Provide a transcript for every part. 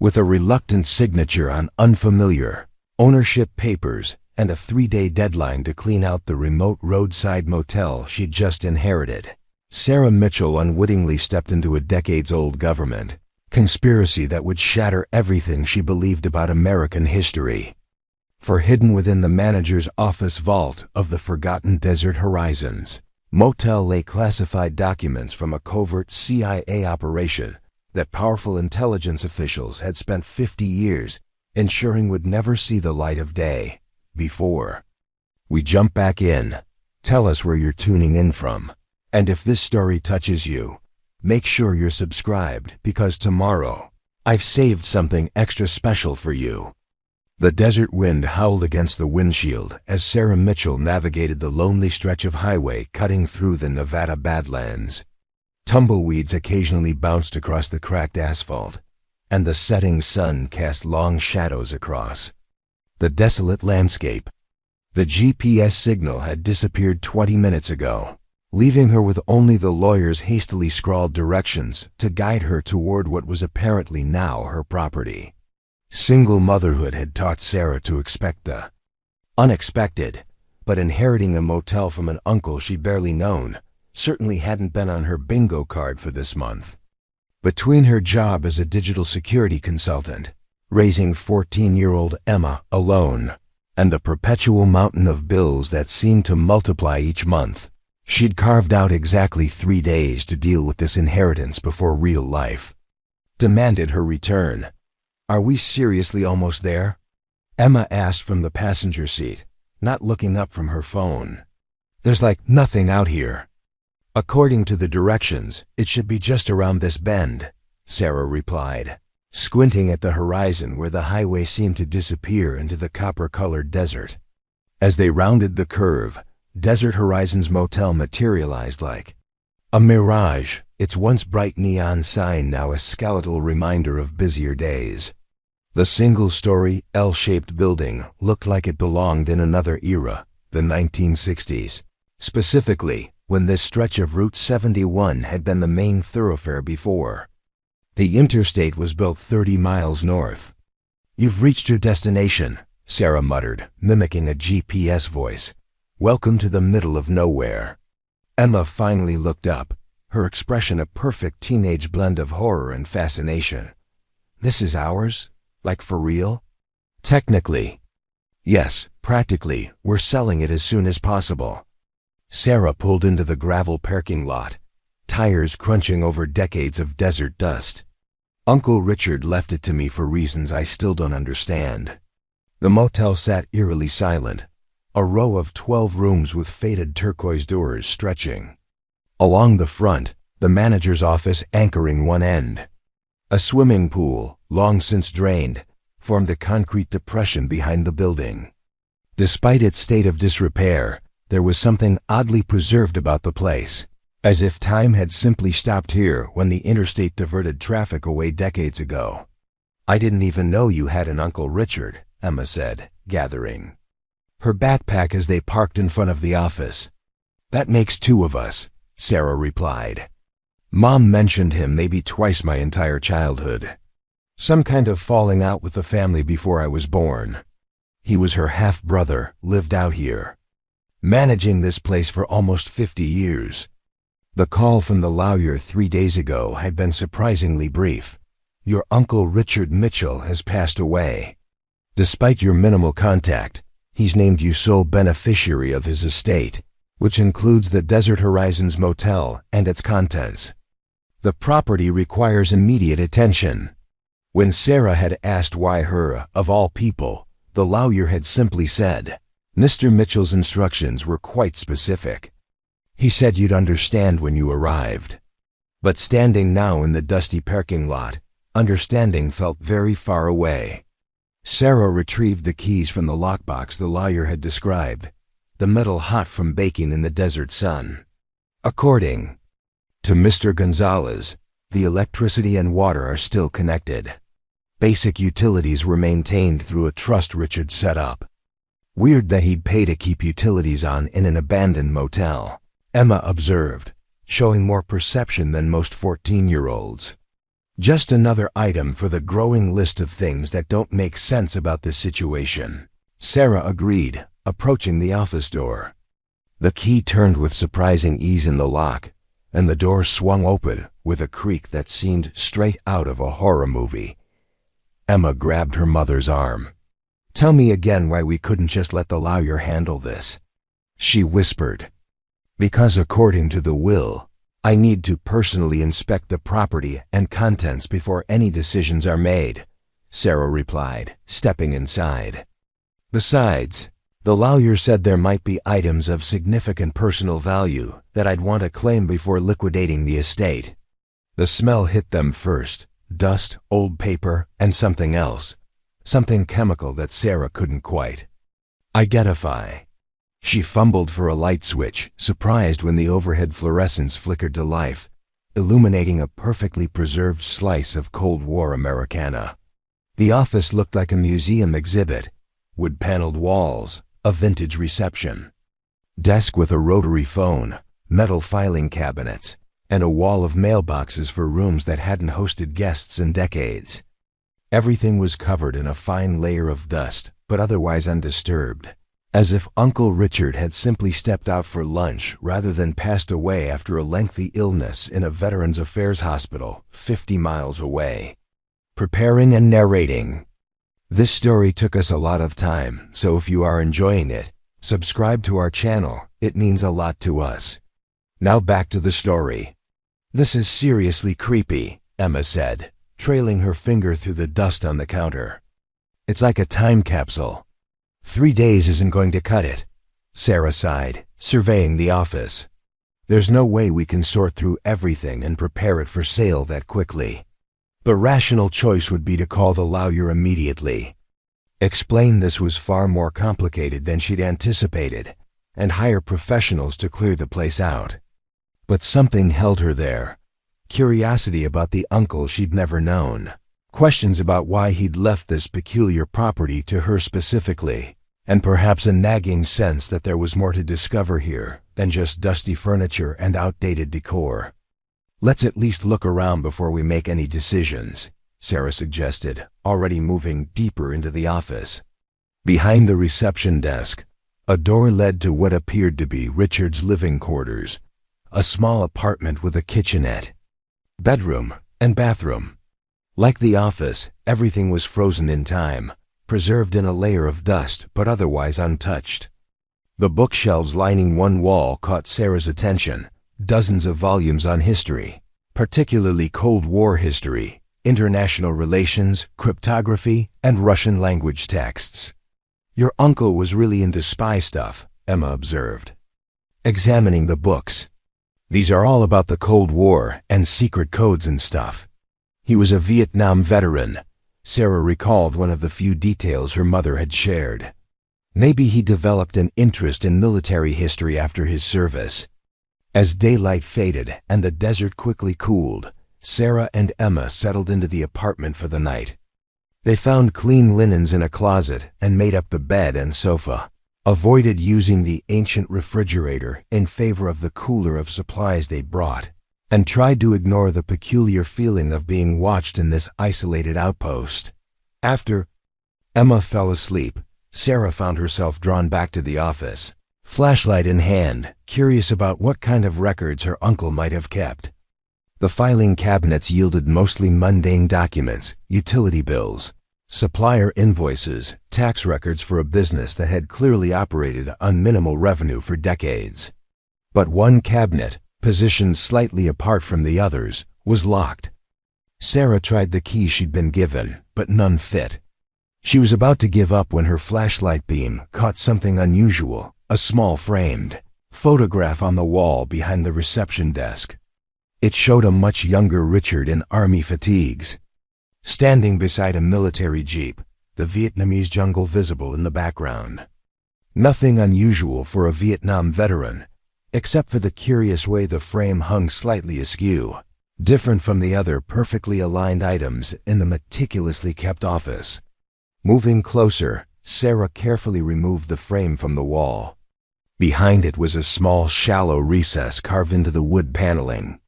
with a reluctant signature on unfamiliar ownership papers and a 3-day deadline to clean out the remote roadside motel she'd just inherited. Sarah Mitchell unwittingly stepped into a decades-old government conspiracy that would shatter everything she believed about American history. For hidden within the manager's office vault of the forgotten Desert Horizons Motel lay classified documents from a covert CIA operation that powerful intelligence officials had spent 50 years ensuring would never see the light of day before. We jump back in. Tell us where you're tuning in from. And if this story touches you, make sure you're subscribed, because tomorrow I've saved something extra special for you. The desert wind howled against the windshield as Sarah Mitchell navigated the lonely stretch of highway cutting through the Nevada Badlands. Tumbleweeds occasionally bounced across the cracked asphalt, and the setting sun cast long shadows across the desolate landscape. The GPS signal had disappeared 20 minutes ago, leaving her with only the lawyer's hastily scrawled directions to guide her toward what was apparently now her property. Single motherhood had taught Sarah to expect the unexpected, but inheriting a motel from an uncle she'd barely known certainly hadn't been on her bingo card for this month. Between her job as a digital security consultant, raising 14-year-old Emma alone, and the perpetual mountain of bills that seemed to multiply each month, she'd carved out exactly 3 days to deal with this inheritance before real life demanded her return. "Are we seriously almost there?" Emma asked from the passenger seat, not looking up from her phone. "There's like nothing out here." "According to the directions, it should be just around this bend," Sarah replied, squinting at the horizon where the highway seemed to disappear into the copper-colored desert. As they rounded the curve, Desert Horizons Motel materialized like a mirage, its once bright neon sign now a skeletal reminder of busier days. The single-story, L-shaped building looked like it belonged in another era, the 1960s, specifically when this stretch of Route 71 had been the main thoroughfare before. The interstate was built 30 miles north. "You've reached your destination," Sarah muttered, mimicking a GPS voice. "Welcome to the middle of nowhere." Emma finally looked up, her expression a perfect teenage blend of horror and fascination. "This is ours? Like for real?" "Technically. Yes, practically, we're selling it as soon as possible." Sarah pulled into the gravel parking lot, tires crunching over decades of desert dust. "Uncle Richard left it to me for reasons I still don't understand." The motel sat eerily silent, a row of 12 rooms with faded turquoise doors stretching. Along the front, the manager's office anchoring one end. A swimming pool, long since drained, formed a concrete depression behind the building. Despite its state of disrepair, there was something oddly preserved about the place, as if time had simply stopped here when the interstate diverted traffic away decades ago. "I didn't even know you had an Uncle Richard," Emma said, gathering her backpack as they parked in front of the office. "That makes 2 of us," Sarah replied. "Mom mentioned him maybe twice my entire childhood. Some kind of falling out with the family before I was born. He was her half-brother, lived out here, managing this place for almost 50 years. The call from the lawyer 3 days ago had been surprisingly brief. Your Uncle Richard Mitchell has passed away. Despite your minimal contact, he's named you sole beneficiary of his estate, which includes the Desert Horizons Motel and its contents. The property requires immediate attention." When Sarah had asked why her, of all people, the lawyer had simply said, "Mr. Mitchell's instructions were quite specific. He said you'd understand when you arrived." But standing now in the dusty parking lot, understanding felt very far away. Sarah retrieved the keys from the lockbox the lawyer had described, the metal hot from baking in the desert sun. "According to Mr. Gonzalez, the electricity and water are still connected. Basic utilities were maintained through a trust Richard set up. Weird that he'd pay to keep utilities on in an abandoned motel," Emma observed, showing more perception than most 14-year-olds. Just another item for the growing list of things that don't make sense about this situation. Sarah agreed, approaching the office door. The key turned with surprising ease in the lock, and the door swung open with a creak that seemed straight out of a horror movie. Emma grabbed her mother's arm. "Tell me again why we couldn't just let the lawyer handle this," she whispered. "Because according to the will, I need to personally inspect the property and contents before any decisions are made," Sarah replied, stepping inside. "Besides, the lawyer said there might be items of significant personal value that I'd want to claim before liquidating the estate." The smell hit them first: dust, old paper, and something else. Something chemical that Sarah couldn't quite identify. She fumbled for a light switch, surprised when the overhead fluorescence flickered to life, illuminating a perfectly preserved slice of Cold War Americana. The office looked like a museum exhibit: wood-paneled walls, a vintage reception, desk with a rotary phone, metal filing cabinets, and a wall of mailboxes for rooms that hadn't hosted guests in decades. Everything was covered in a fine layer of dust, but otherwise undisturbed, as if Uncle Richard had simply stepped out for lunch rather than passed away after a lengthy illness in a Veterans Affairs hospital 50 miles away. Preparing and narrating. This story took us a lot of time, so if you are enjoying it, subscribe to our channel. It means a lot to us. Now back to the story. "This is seriously creepy," Emma said, trailing her finger through the dust on the counter. "It's like a time capsule." 3 days isn't going to cut it," Sarah sighed, surveying the office. "There's no way we can sort through everything and prepare it for sale that quickly. The rational choice would be to call the lawyer immediately, explain this was far more complicated than she'd anticipated, and hire professionals to clear the place out. But something held her there: curiosity about the uncle she'd never known, questions about why he'd left this peculiar property to her specifically, and perhaps a nagging sense that there was more to discover here than just dusty furniture and outdated decor. "Let's at least look around before we make any decisions," Sarah suggested, already moving deeper into the office. Behind the reception desk, a door led to what appeared to be Richard's living quarters, a small apartment with a kitchenette, bedroom, and bathroom. Like the office, everything was frozen in time, preserved in a layer of dust but otherwise untouched. The bookshelves lining one wall caught Sarah's attention: dozens of volumes on history, particularly Cold War history, international relations, cryptography, and Russian language texts. "Your uncle was really into spy stuff," Emma observed, examining the books. "These are all about the Cold War and secret codes and stuff. He was a Vietnam veteran." Sarah recalled one of the few details her mother had shared. Maybe he developed an interest in military history after his service. As daylight faded and the desert quickly cooled, Sarah and Emma settled into the apartment for the night. They found clean linens in a closet and made up the bed and sofa, avoided using the ancient refrigerator in favor of the cooler of supplies they brought, and tried to ignore the peculiar feeling of being watched in this isolated outpost. After Emma fell asleep, Sarah found herself drawn back to the office, flashlight in hand, curious about what kind of records her uncle might have kept. The filing cabinets yielded mostly mundane documents: utility bills, supplier invoices, tax records for a business that had clearly operated on minimal revenue for decades. But one cabinet, positioned slightly apart from the others, was locked. Sarah tried the key she'd been given, but none fit. She was about to give up when her flashlight beam caught something unusual: a small framed photograph on the wall behind the reception desk. It showed a much younger Richard in army fatigues, standing beside a military jeep, the Vietnamese jungle visible in the background. Nothing unusual for a Vietnam veteran, except for the curious way the frame hung slightly askew, different from the other perfectly aligned items in the meticulously kept office. Moving closer, Sarah carefully removed the frame from the wall. Behind it was a small, shallow recess carved into the wood paneling.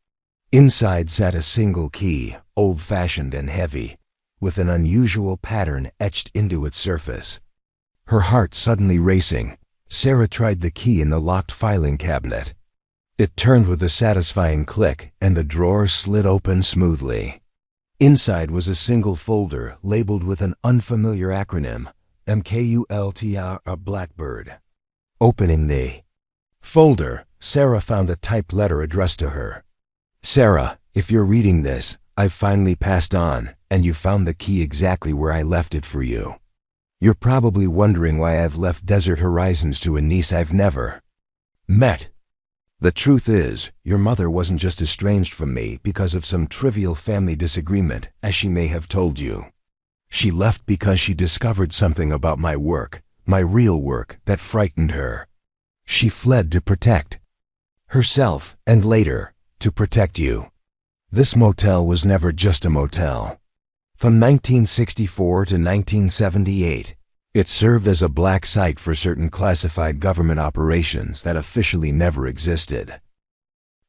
Inside sat a single key, old-fashioned and heavy, with an unusual pattern etched into its surface. Her heart suddenly racing, Sarah tried the key in the locked filing cabinet. It turned with a satisfying click, and the drawer slid open smoothly. Inside was a single folder labeled with an unfamiliar acronym, MKULTR, a blackbird. Opening the folder, Sarah found a typed letter addressed to her. "Sarah, if you're reading this, I've finally passed on, and you found the key exactly where I left it for you. You're probably wondering why I've left desert horizons to a niece I've never met. The truth is, your mother wasn't just estranged from me because of some trivial family disagreement, as she may have told you. She left because she discovered something about my work, my real work, that frightened her. She fled to protect herself, and later, to protect you. This motel was never just a motel. From 1964 to 1978, it served as a black site for certain classified government operations that officially never existed.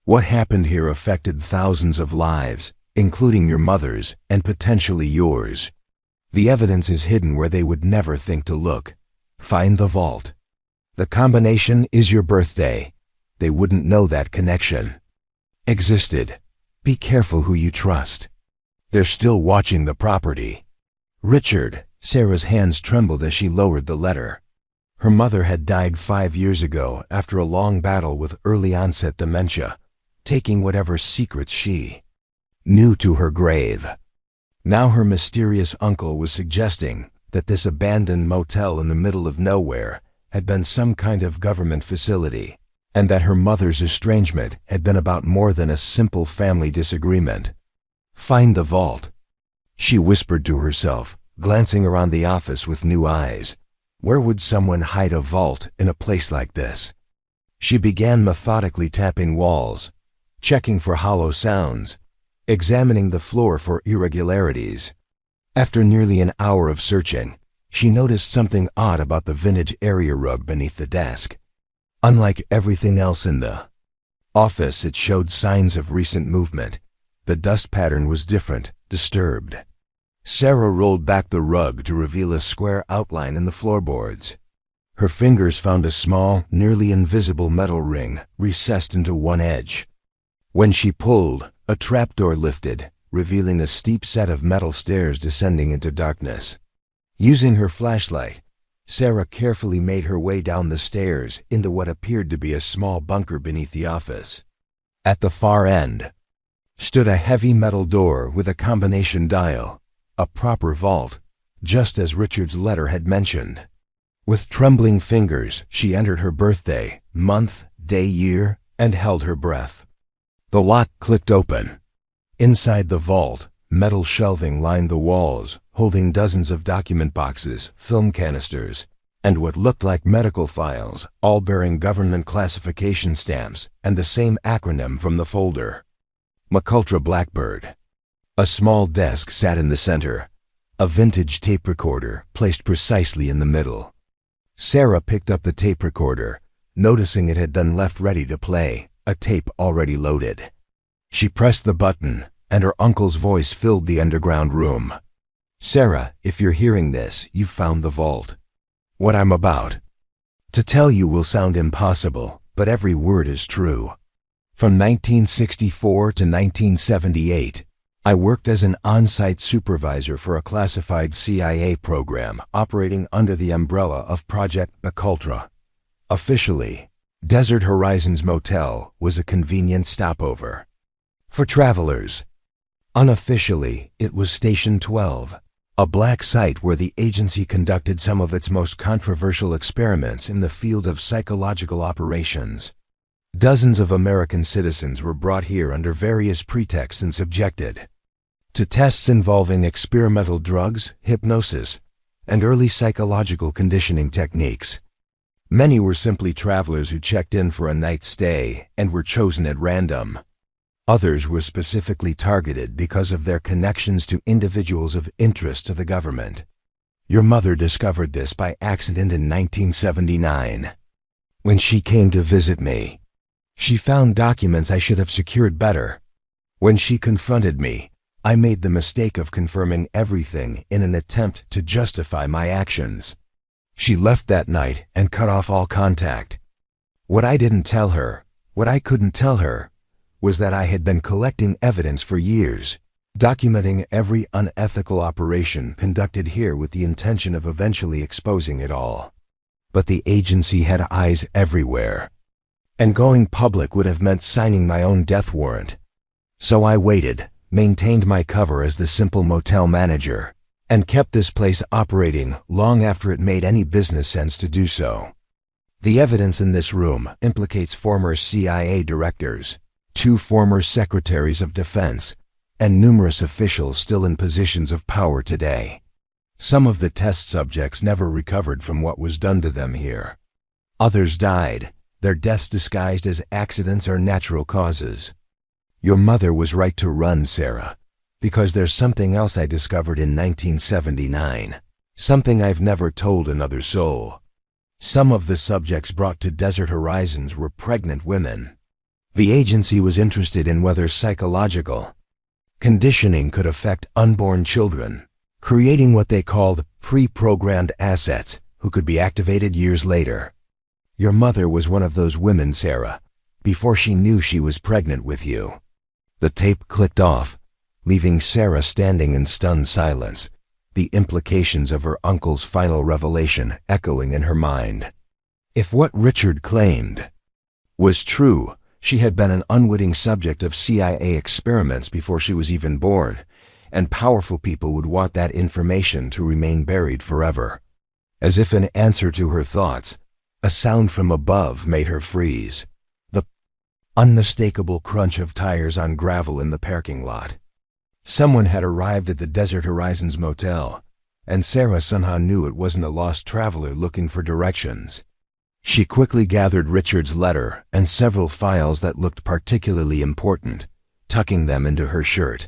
What happened here affected thousands of lives, including your mother's and potentially yours. The evidence is hidden where they would never think to look. Find the vault. The combination is your birthday. They wouldn't know that connection existed. Be careful who you trust. They're still watching the property. Richard." Sarah's hands trembled as she lowered the letter. Her mother had died 5 years ago after a long battle with early-onset dementia, taking whatever secrets she knew to her grave. Now her mysterious uncle was suggesting that this abandoned motel in the middle of nowhere had been some kind of government facility, and that her mother's estrangement had been about more than a simple family disagreement. "Find the vault," she whispered to herself, glancing around the office with new eyes. Where would someone hide a vault in a place like this? She began methodically tapping walls, checking for hollow sounds, examining the floor for irregularities. After nearly an hour of searching, she noticed something odd about the vintage area rug beneath the desk. Unlike everything else in the office, it showed signs of recent movement. The dust pattern was different, disturbed. Sarah rolled back the rug to reveal a square outline in the floorboards. Her fingers found a small, nearly invisible metal ring recessed into one edge. When she pulled, a trapdoor lifted, revealing a steep set of metal stairs descending into darkness. Using her flashlight, Sarah carefully made her way down the stairs into what appeared to be a small bunker beneath the office. At the far end stood a heavy metal door with a combination dial. A proper vault, just as Richard's letter had mentioned. With trembling fingers, she entered her birthday, month, day, year, and held her breath. The lock clicked open. Inside the vault, metal shelving lined the walls, holding dozens of document boxes, film canisters, and what looked like medical files, all bearing government classification stamps and the same acronym from the folder. MKULTR Blackbird. A small desk sat in the center, a vintage tape recorder placed precisely in the middle. Sarah picked up the tape recorder, noticing it had been left ready to play, a tape already loaded. She pressed the button, and her uncle's voice filled the underground room. "Sarah, if you're hearing this, you've found the vault. What I'm about to tell you will sound impossible, but every word is true. From 1964 to 1978, I worked as an on-site supervisor for a classified CIA program operating under the umbrella of Project MKULTR. Officially, Desert Horizons Motel was a convenient stopover for travelers. Unofficially, it was Station 12, a black site where the agency conducted some of its most controversial experiments in the field of psychological operations. Dozens of American citizens were brought here under various pretexts and subjected to tests involving experimental drugs, hypnosis, and early psychological conditioning techniques. Many were simply travelers who checked in for a night's stay and were chosen at random. Others were specifically targeted because of their connections to individuals of interest to the government. Your mother discovered this by accident in 1979. When she came to visit me, she found documents I should have secured better. When she confronted me, I made the mistake of confirming everything in an attempt to justify my actions. She left that night and cut off all contact. What I didn't tell her, what I couldn't tell her, was that I had been collecting evidence for years, documenting every unethical operation conducted here with the intention of eventually exposing it all. But the agency had eyes everywhere, and going public would have meant signing my own death warrant. So I waited, maintained my cover as the simple motel manager, and kept this place operating long after it made any business sense to do so. The evidence in this room implicates former CIA directors, 2 former secretaries of defense, and numerous officials still in positions of power today. Some of the test subjects never recovered from what was done to them here. Others died, their deaths disguised as accidents or natural causes. Your mother was right to run, Sarah, because there's something else I discovered in 1979, something I've never told another soul. Some of the subjects brought to Desert Horizons were pregnant women. The agency was interested in whether psychological conditioning could affect unborn children, creating what they called pre-programmed assets who could be activated years later. Your mother was one of those women, Sarah, before she knew she was pregnant with you. The tape clicked off, leaving Sarah standing in stunned silence, the implications of her uncle's final revelation echoing in her mind. If what Richard claimed was true, she had been an unwitting subject of CIA experiments before she was even born, and powerful people would want that information to remain buried forever. As if in answer to her thoughts, a sound from above made her freeze. The unmistakable crunch of tires on gravel in the parking lot. Someone had arrived at the Desert Horizons Motel, and Sarah somehow knew it wasn't a lost traveler looking for directions. She quickly gathered Richard's letter and several files that looked particularly important, tucking them into her shirt.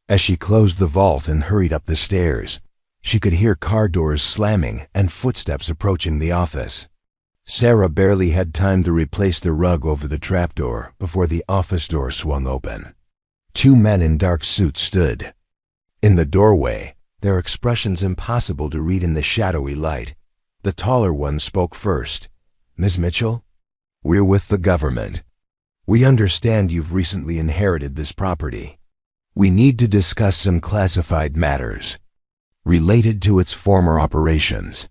As she closed the vault and hurried up the stairs, she could hear car doors slamming and footsteps approaching the office. Sarah barely had time to replace the rug over the trapdoor before the office door swung open. 2 men in dark suits stood. In the doorway, their expressions impossible to read in the shadowy light. The taller one spoke first. "Ms. Mitchell, we're with the government. We understand you've recently inherited this property. We need to discuss some classified matters related to its former operations."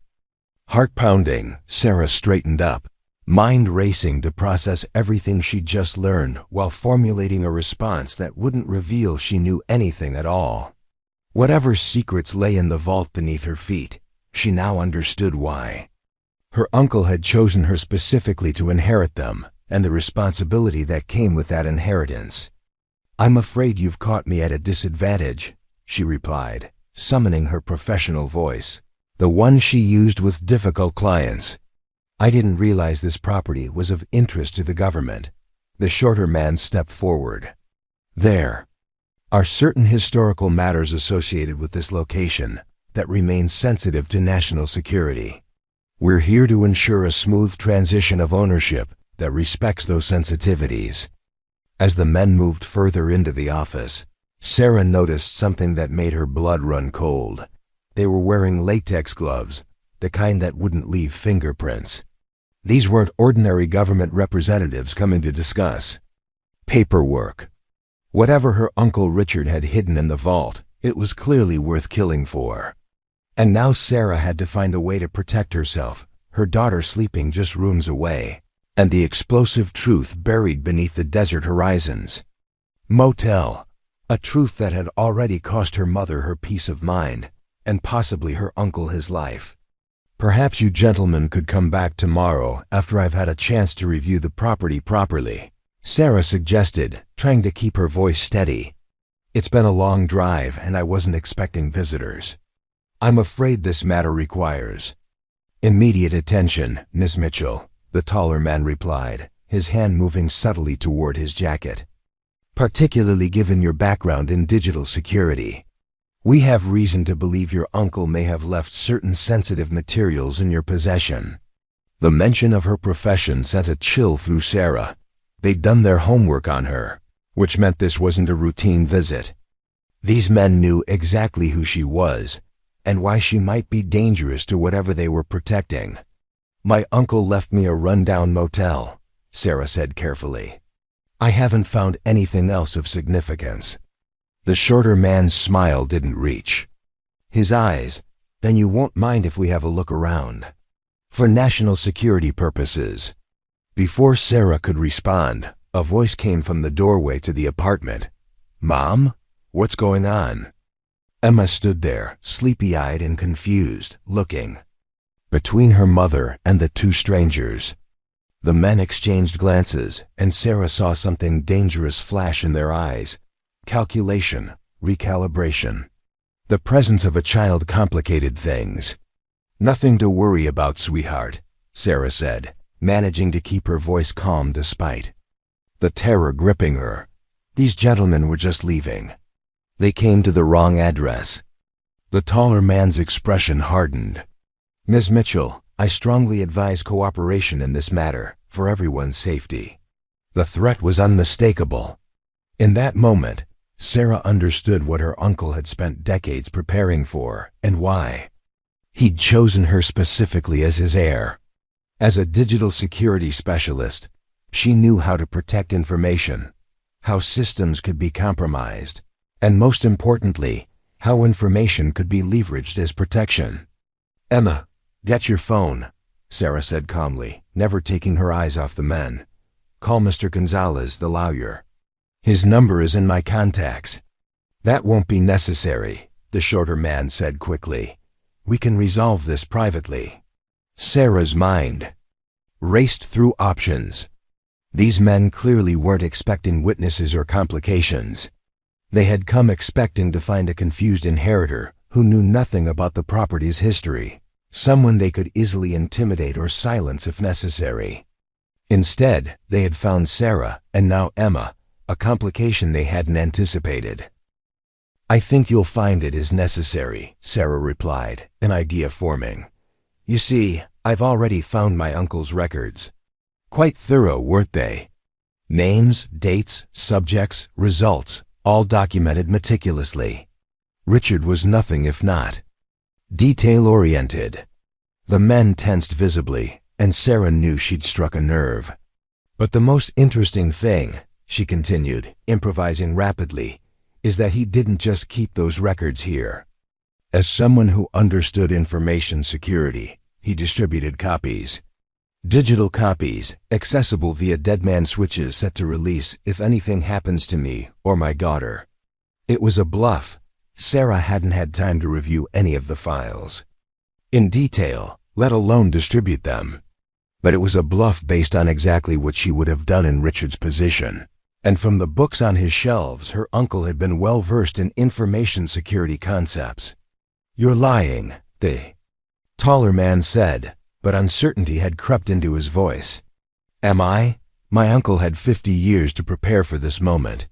Heart pounding, Sarah straightened up, mind racing to process everything she'd just learned while formulating a response that wouldn't reveal she knew anything at all. Whatever secrets lay in the vault beneath her feet, she now understood why. Her uncle had chosen her specifically to inherit them, and the responsibility that came with that inheritance. "I'm afraid you've caught me at a disadvantage," she replied, summoning her professional voice, the one she used with difficult clients. "I didn't realize this property was of interest to the government." The shorter man stepped forward. "There are certain historical matters associated with this location that remain sensitive to national security. We're here to ensure a smooth transition of ownership that respects those sensitivities." As the men moved further into the office, Sarah noticed something that made her blood run cold. They were wearing latex gloves, the kind that wouldn't leave fingerprints. These weren't ordinary government representatives coming to discuss paperwork. Whatever her Uncle Richard had hidden in the vault, it was clearly worth killing for. And now Sarah had to find a way to protect herself, her daughter sleeping just rooms away, and the explosive truth buried beneath the Desert Horizons Motel, a truth that had already cost her mother her peace of mind, and possibly her uncle his life. "Perhaps you gentlemen could come back tomorrow after I've had a chance to review the property properly," Sarah suggested, trying to keep her voice steady. "It's been a long drive and I wasn't expecting visitors. I'm afraid this matter requires immediate attention, Miss Mitchell," the taller man replied, his hand moving subtly toward his jacket. "Particularly given your background in digital security. We have reason to believe your uncle may have left certain sensitive materials in your possession." The mention of her profession sent a chill through Sarah. They'd done their homework on her, which meant this wasn't a routine visit. These men knew exactly who she was and why she might be dangerous to whatever they were protecting. "My uncle left me a rundown motel," Sarah said carefully. "I haven't found anything else of significance." The shorter man's smile didn't reach. His eyes, "Then you won't mind if we have a look around?" "For national security purposes." Before Sarah could respond, a voice came from the doorway to the apartment. "Mom? What's going on?" Emma stood there, sleepy-eyed and confused, looking between her mother and the two strangers. The men exchanged glances, and Sarah saw something dangerous flash in their eyes. Calculation, recalibration. The presence of a child complicated things. "Nothing to worry about, sweetheart," Sarah said, managing to keep her voice calm despite the terror gripping her. "These gentlemen were just leaving. They came to the wrong address." The taller man's expression hardened. "Ms. Mitchell, I strongly advise cooperation in this matter, for everyone's safety." The threat was unmistakable. In that moment, Sarah understood what her uncle had spent decades preparing for, and why. He'd chosen her specifically as his heir. As a digital security specialist, she knew how to protect information, how systems could be compromised, and most importantly, how information could be leveraged as protection. "Emma, get your phone," Sarah said calmly, never taking her eyes off the men. "Call Mr. Gonzalez, the lawyer. His number is in my contacts." "That won't be necessary," the shorter man said quickly. "We can resolve this privately." Sarah's mind raced through options. These men clearly weren't expecting witnesses or complications. They had come expecting to find a confused inheritor who knew nothing about the property's history, someone they could easily intimidate or silence if necessary. Instead, they had found Sarah, and now Emma, a complication they hadn't anticipated. "I think you'll find it is necessary," Sarah replied, an idea forming. "You see, I've already found my uncle's records. Quite thorough, weren't they? Names, dates, subjects, results, all documented meticulously. Richard was nothing if not detail-oriented." The men tensed visibly, and Sarah knew she'd struck a nerve. "But the most interesting thing," she continued, improvising rapidly, "is that he didn't just keep those records here. As someone who understood information security, he distributed copies. Digital copies, accessible via deadman switches set to release if anything happens to me or my daughter." It was a bluff. Sarah hadn't had time to review any of the files in detail, let alone distribute them. But it was a bluff based on exactly what she would have done in Richard's position. And from the books on his shelves, her uncle had been well versed in information security concepts. "You're lying," the taller man said, but uncertainty had crept into his voice. "Am I?" My uncle had 50 years to prepare for this moment.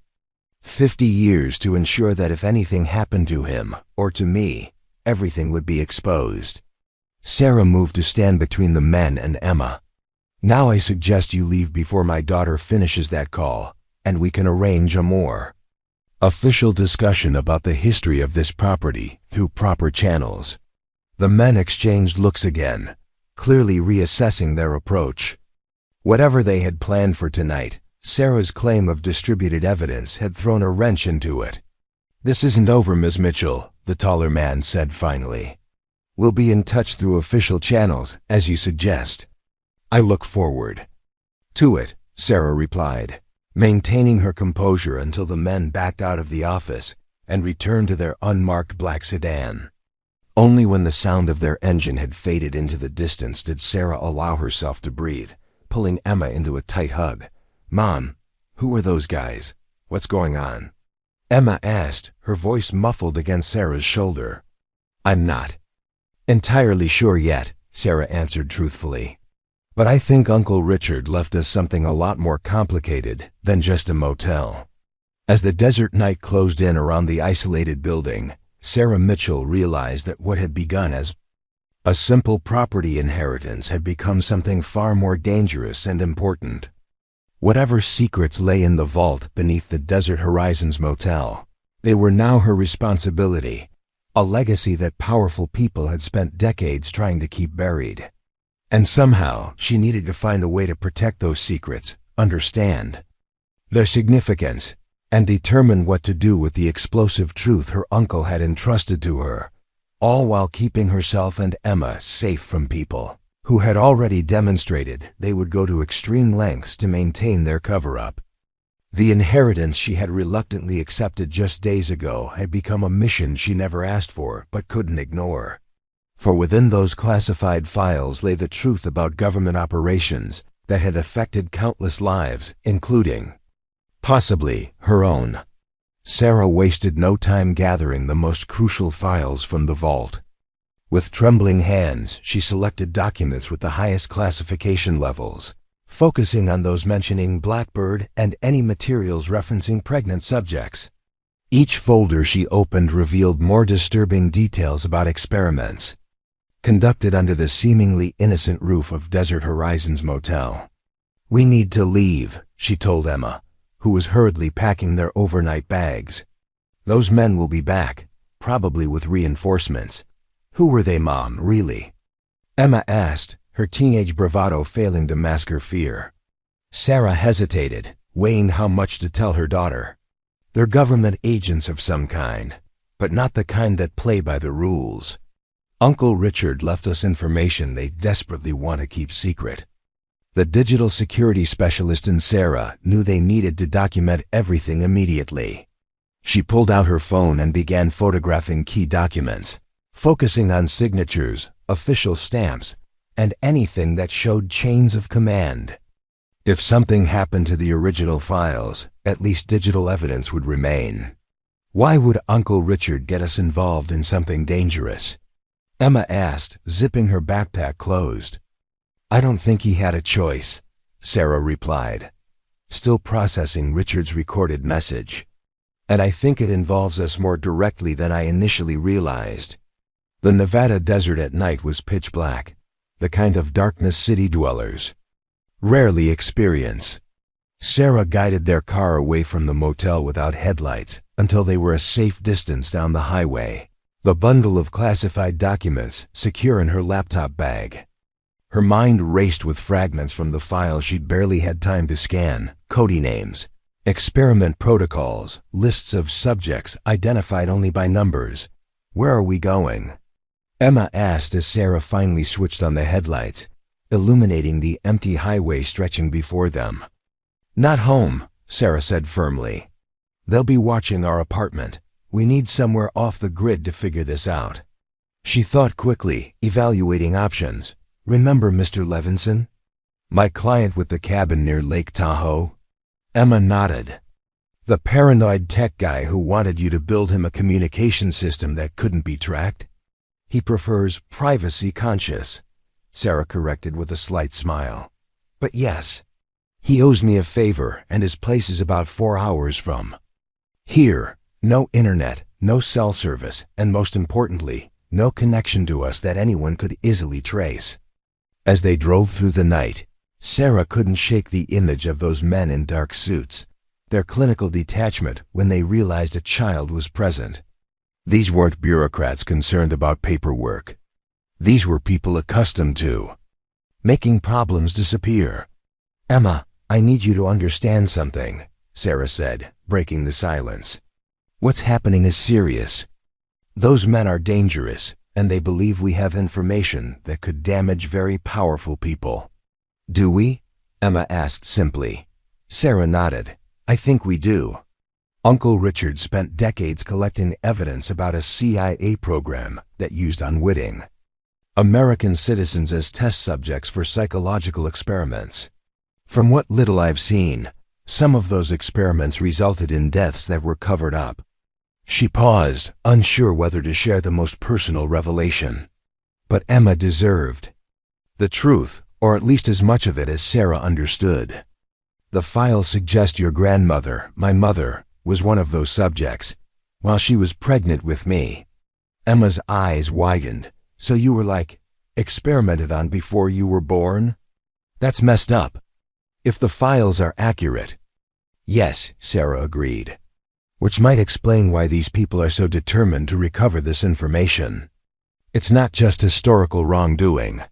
50 years to ensure that if anything happened to him, or to me, everything would be exposed. Sarah moved to stand between the men and Emma. "Now I suggest you leave before my daughter finishes that call, and we can arrange a more official discussion about the history of this property through proper channels." The men exchanged looks again, clearly reassessing their approach. Whatever they had planned for tonight, Sarah's claim of distributed evidence had thrown a wrench into it. "This isn't over, Ms. Mitchell," the taller man said finally. "We'll be in touch through official channels, as you suggest." "I look forward to it," Sarah replied, maintaining her composure until the men backed out of the office and returned to their unmarked black sedan. Only when the sound of their engine had faded into the distance did Sarah allow herself to breathe, pulling Emma into a tight hug. "Mom, who are those guys? What's going on?" Emma asked, her voice muffled against Sarah's shoulder. "I'm not entirely sure yet," Sarah answered truthfully. "But I think Uncle Richard left us something a lot more complicated than just a motel." As the desert night closed in around the isolated building, Sarah Mitchell realized that what had begun as a simple property inheritance had become something far more dangerous and important. Whatever secrets lay in the vault beneath the Desert Horizons Motel, they were now her responsibility, a legacy that powerful people had spent decades trying to keep buried. And somehow, she needed to find a way to protect those secrets, understand their significance, and determine what to do with the explosive truth her uncle had entrusted to her, all while keeping herself and Emma safe from people who had already demonstrated they would go to extreme lengths to maintain their cover-up. The inheritance she had reluctantly accepted just days ago had become a mission she never asked for but couldn't ignore. For within those classified files lay the truth about government operations that had affected countless lives, including, possibly, her own. Sarah wasted no time gathering the most crucial files from the vault. With trembling hands, she selected documents with the highest classification levels, focusing on those mentioning Blackbird and any materials referencing pregnant subjects. Each folder she opened revealed more disturbing details about experiments conducted under the seemingly innocent roof of Desert Horizons Motel. "We need to leave," she told Emma, who was hurriedly packing their overnight bags. "Those men will be back, probably with reinforcements." "Who were they, Mom, really?" Emma asked, her teenage bravado failing to mask her fear. Sarah hesitated, weighing how much to tell her daughter. "They're government agents of some kind, but not the kind that play by the rules. Uncle Richard left us information they desperately want to keep secret." The digital security specialist in Sarah knew they needed to document everything immediately. She pulled out her phone and began photographing key documents, focusing on signatures, official stamps, and anything that showed chains of command. If something happened to the original files, at least digital evidence would remain. Why would Uncle Richard get us involved in something dangerous? Emma asked, zipping her backpack closed. "I don't think he had a choice," Sarah replied, still processing Richard's recorded message. "And I think it involves us more directly than I initially realized." The Nevada desert at night was pitch black, the kind of darkness city dwellers rarely experience. Sarah guided their car away from the motel without headlights until they were a safe distance down the highway, the bundle of classified documents secure in her laptop bag. Her mind raced with fragments from the file she'd barely had time to scan, code names, experiment protocols, lists of subjects identified only by numbers. "Where are we going?" Emma asked as Sarah finally switched on the headlights, illuminating the empty highway stretching before them. "Not home," Sarah said firmly. "They'll be watching our apartment. We need somewhere off the grid to figure this out." She thought quickly, evaluating options. "Remember Mr. Levinson? My client with the cabin near Lake Tahoe?" Emma nodded. "The paranoid tech guy who wanted you to build him a communication system that couldn't be tracked?" "He prefers privacy conscious," Sarah corrected with a slight smile. "But yes, he owes me a favor and his place is about 4 hours from here. No internet, no cell service, and most importantly, no connection to us that anyone could easily trace." As they drove through the night, Sarah couldn't shake the image of those men in dark suits, their clinical detachment when they realized a child was present. These weren't bureaucrats concerned about paperwork. These were people accustomed to making problems disappear. "Emma, I need you to understand something," Sarah said, breaking the silence. "What's happening is serious. Those men are dangerous, and they believe we have information that could damage very powerful people." "Do we?" Emma asked simply. Sarah nodded. "I think we do. Uncle Richard spent decades collecting evidence about a CIA program that used unwitting American citizens as test subjects for psychological experiments. From what little I've seen, some of those experiments resulted in deaths that were covered up." She paused, unsure whether to share the most personal revelation. But Emma deserved the truth, or at least as much of it as Sarah understood. "The files suggest your grandmother, my mother, was one of those subjects, while she was pregnant with me." Emma's eyes widened. "So you were experimented on before you were born?" "That's messed up." If the files are accurate. Yes, Sarah agreed. Which might explain why these people are so determined to recover this information. It's not just historical wrongdoing.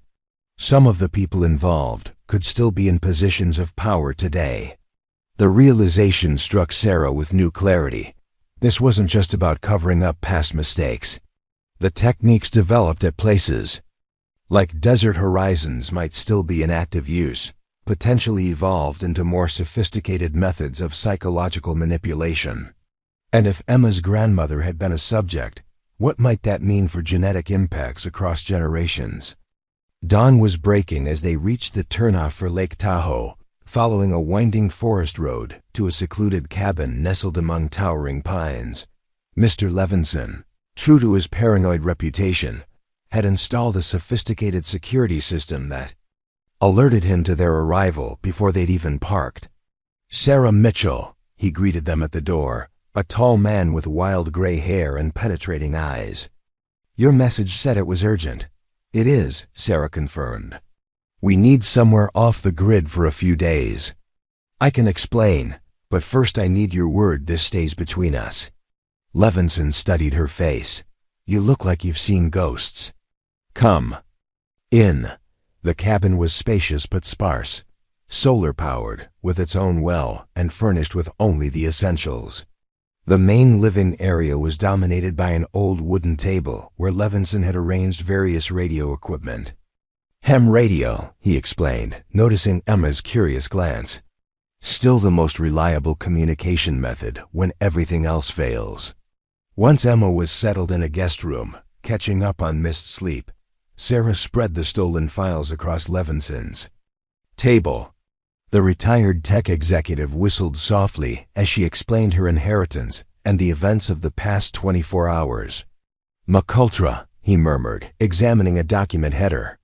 Some of the people involved could still be in positions of power today. The realization struck Sarah with new clarity. This wasn't just about covering up past mistakes. The techniques developed at places like Desert Horizons might still be in active use, potentially evolved into more sophisticated methods of psychological manipulation. And if Emma's grandmother had been a subject, what might that mean for genetic impacts across generations? Dawn was breaking as they reached the turnoff for Lake Tahoe, following a winding forest road to a secluded cabin nestled among towering pines. Mr. Levinson, true to his paranoid reputation, had installed a sophisticated security system that alerted him to their arrival before they'd even parked. Sarah Mitchell, he greeted them at the door, a tall man with wild gray hair and penetrating eyes. Your message said it was urgent. It is, Sarah confirmed. We need somewhere off the grid for a few days. I can explain, but first I need your word this stays between us. Levinson studied her face. You look like you've seen ghosts. Come in. The cabin was spacious but sparse, solar-powered, with its own well, and furnished with only the essentials. The main living area was dominated by an old wooden table where Levinson had arranged various radio equipment. Ham radio, he explained, noticing Emma's curious glance. Still the most reliable communication method when everything else fails. Once Emma was settled in a guest room, catching up on missed sleep, Sarah spread the stolen files across Levinson's table. The retired tech executive whistled softly as she explained her inheritance and the events of the past 24 hours. McUltra, he murmured, examining a document header.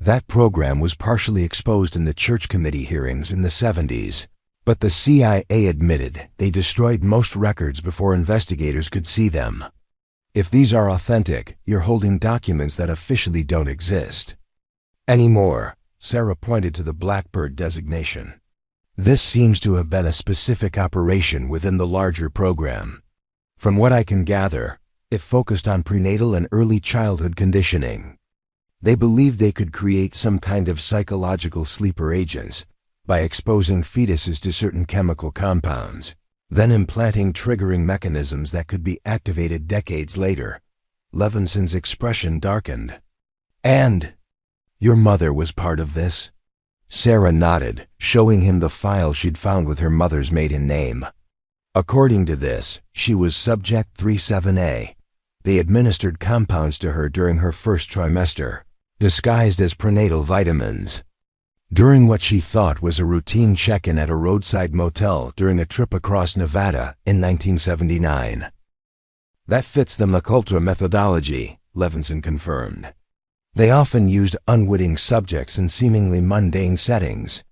That program was partially exposed in the Church Committee hearings in the 70s, but the CIA admitted they destroyed most records before investigators could see them. If these are authentic, you're holding documents that officially don't exist anymore. Sarah pointed to the Blackbird designation. This seems to have been a specific operation within the larger program. From what I can gather, it focused on prenatal and early childhood conditioning. They believed they could create some kind of psychological sleeper agents by exposing fetuses to certain chemical compounds, then implanting triggering mechanisms that could be activated decades later. Levinson's expression darkened. And your mother was part of this? Sarah nodded, showing him the file she'd found with her mother's maiden name. According to this, she was Subject 37A. They administered compounds to her during her first trimester, disguised as prenatal vitamins. During what she thought was a routine check-in at a roadside motel during a trip across Nevada in 1979. That fits the McUltra methodology, Levinson confirmed. They often used unwitting subjects in seemingly mundane settings.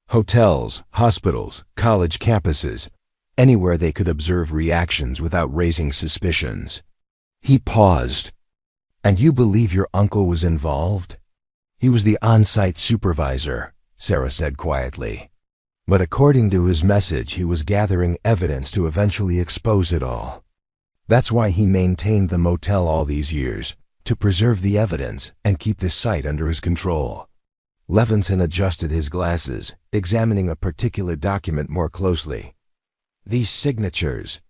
Hotels, hospitals, college campuses, anywhere they could observe reactions without raising suspicions. He paused. And you believe your uncle was involved? He was the on-site supervisor, Sarah said quietly. But according to his message, he was gathering evidence to eventually expose it all. That's why he maintained the motel all these years, to preserve the evidence and keep the site under his control. Levinson adjusted his glasses, examining a particular document more closely. These signatures.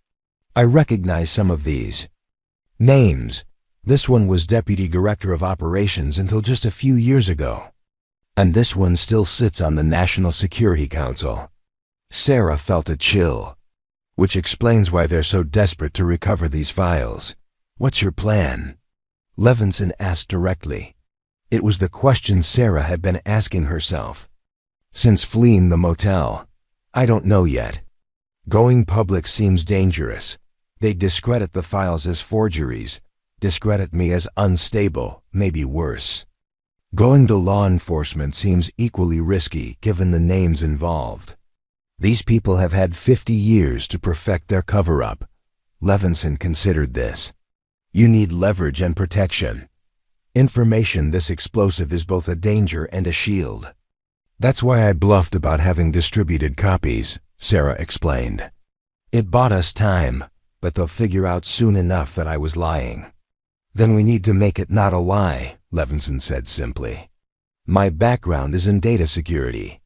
I recognize some of these names. This one was Deputy Director of Operations until just a few years ago. And this one still sits on the National Security Council. Sarah felt a chill, which explains why they're so desperate to recover these files. What's your plan? Levinson asked directly. It was the question Sarah had been asking herself since fleeing the motel. I don't know yet. Going public seems dangerous. They discredit the files as forgeries, discredit me as unstable, maybe worse. Going to law enforcement seems equally risky given the names involved. These people have had 50 years to perfect their cover-up. Levinson considered this. You need leverage and protection. Information this explosive is both a danger and a shield. That's why I bluffed about having distributed copies, Sarah explained. It bought us time, but they'll figure out soon enough that I was lying. Then we need to make it not a lie, Levinson said simply. My background is in data security.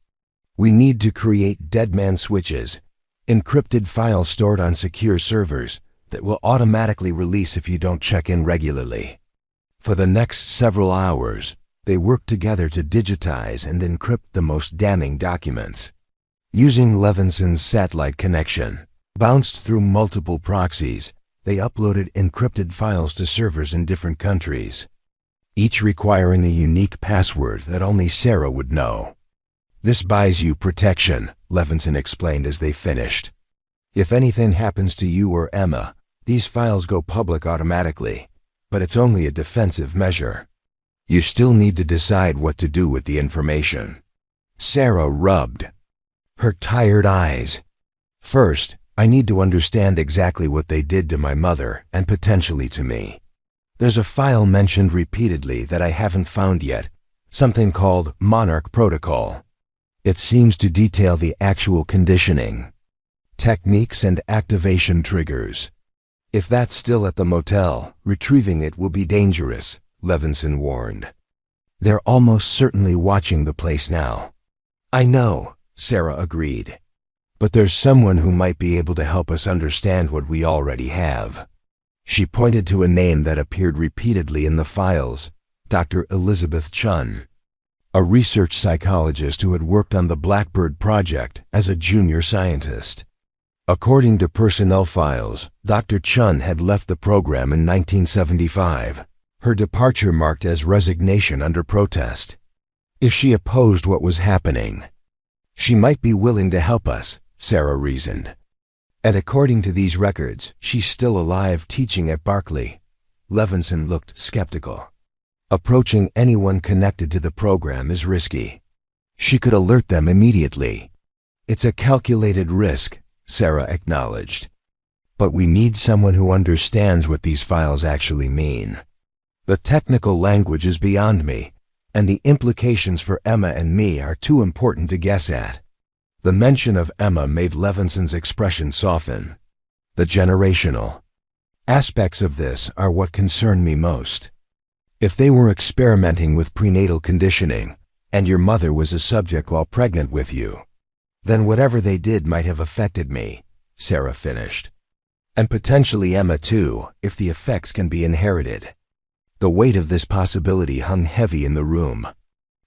We need to create deadman switches, encrypted files stored on secure servers that will automatically release if you don't check in regularly. For the next several hours, they worked together to digitize and encrypt the most damning documents. Using Levinson's satellite connection, bounced through multiple proxies, they uploaded encrypted files to servers in different countries, each requiring a unique password that only Sarah would know. This buys you protection, Levinson explained as they finished. If anything happens to you or Emma, these files go public automatically, but it's only a defensive measure. You still need to decide what to do with the information. Sarah rubbed her tired eyes. First, I need to understand exactly what they did to my mother and potentially to me. There's a file mentioned repeatedly that I haven't found yet, something called Monarch Protocol. It seems to detail the actual conditioning, techniques, and activation triggers. If that's still at the motel, retrieving it will be dangerous, Levinson warned. They're almost certainly watching the place now. I know, Sarah agreed. But there's someone who might be able to help us understand what we already have. She pointed to a name that appeared repeatedly in the files, Dr. Elizabeth Chun, a research psychologist who had worked on the Blackbird project as a junior scientist. According to personnel files, Dr. Chun had left the program in 1975, her departure marked as resignation under protest. If she opposed what was happening, she might be willing to help us, Sarah reasoned. And according to these records, she's still alive teaching at Berkeley. Levinson looked skeptical. Approaching anyone connected to the program is risky. She could alert them immediately. It's a calculated risk, Sarah acknowledged. But we need someone who understands what these files actually mean. The technical language is beyond me, and the implications for Emma and me are too important to guess at. The mention of Emma made Levinson's expression soften. The generational aspects of this are what concern me most. If they were experimenting with prenatal conditioning, and your mother was a subject while pregnant with you, then whatever they did might have affected me, Sarah finished. And potentially Emma too, if the effects can be inherited. The weight of this possibility hung heavy in the room.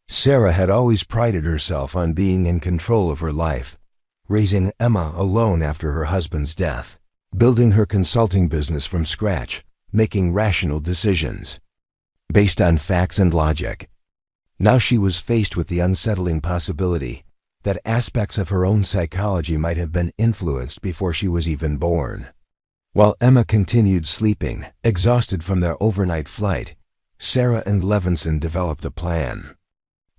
Sarah had always prided herself on being in control of her life, raising Emma alone after her husband's death, building her consulting business from scratch, making rational decisions based on facts and logic. Now she was faced with the unsettling possibility that aspects of her own psychology might have been influenced before she was even born. While Emma continued sleeping, exhausted from their overnight flight, Sarah and Levinson developed a plan.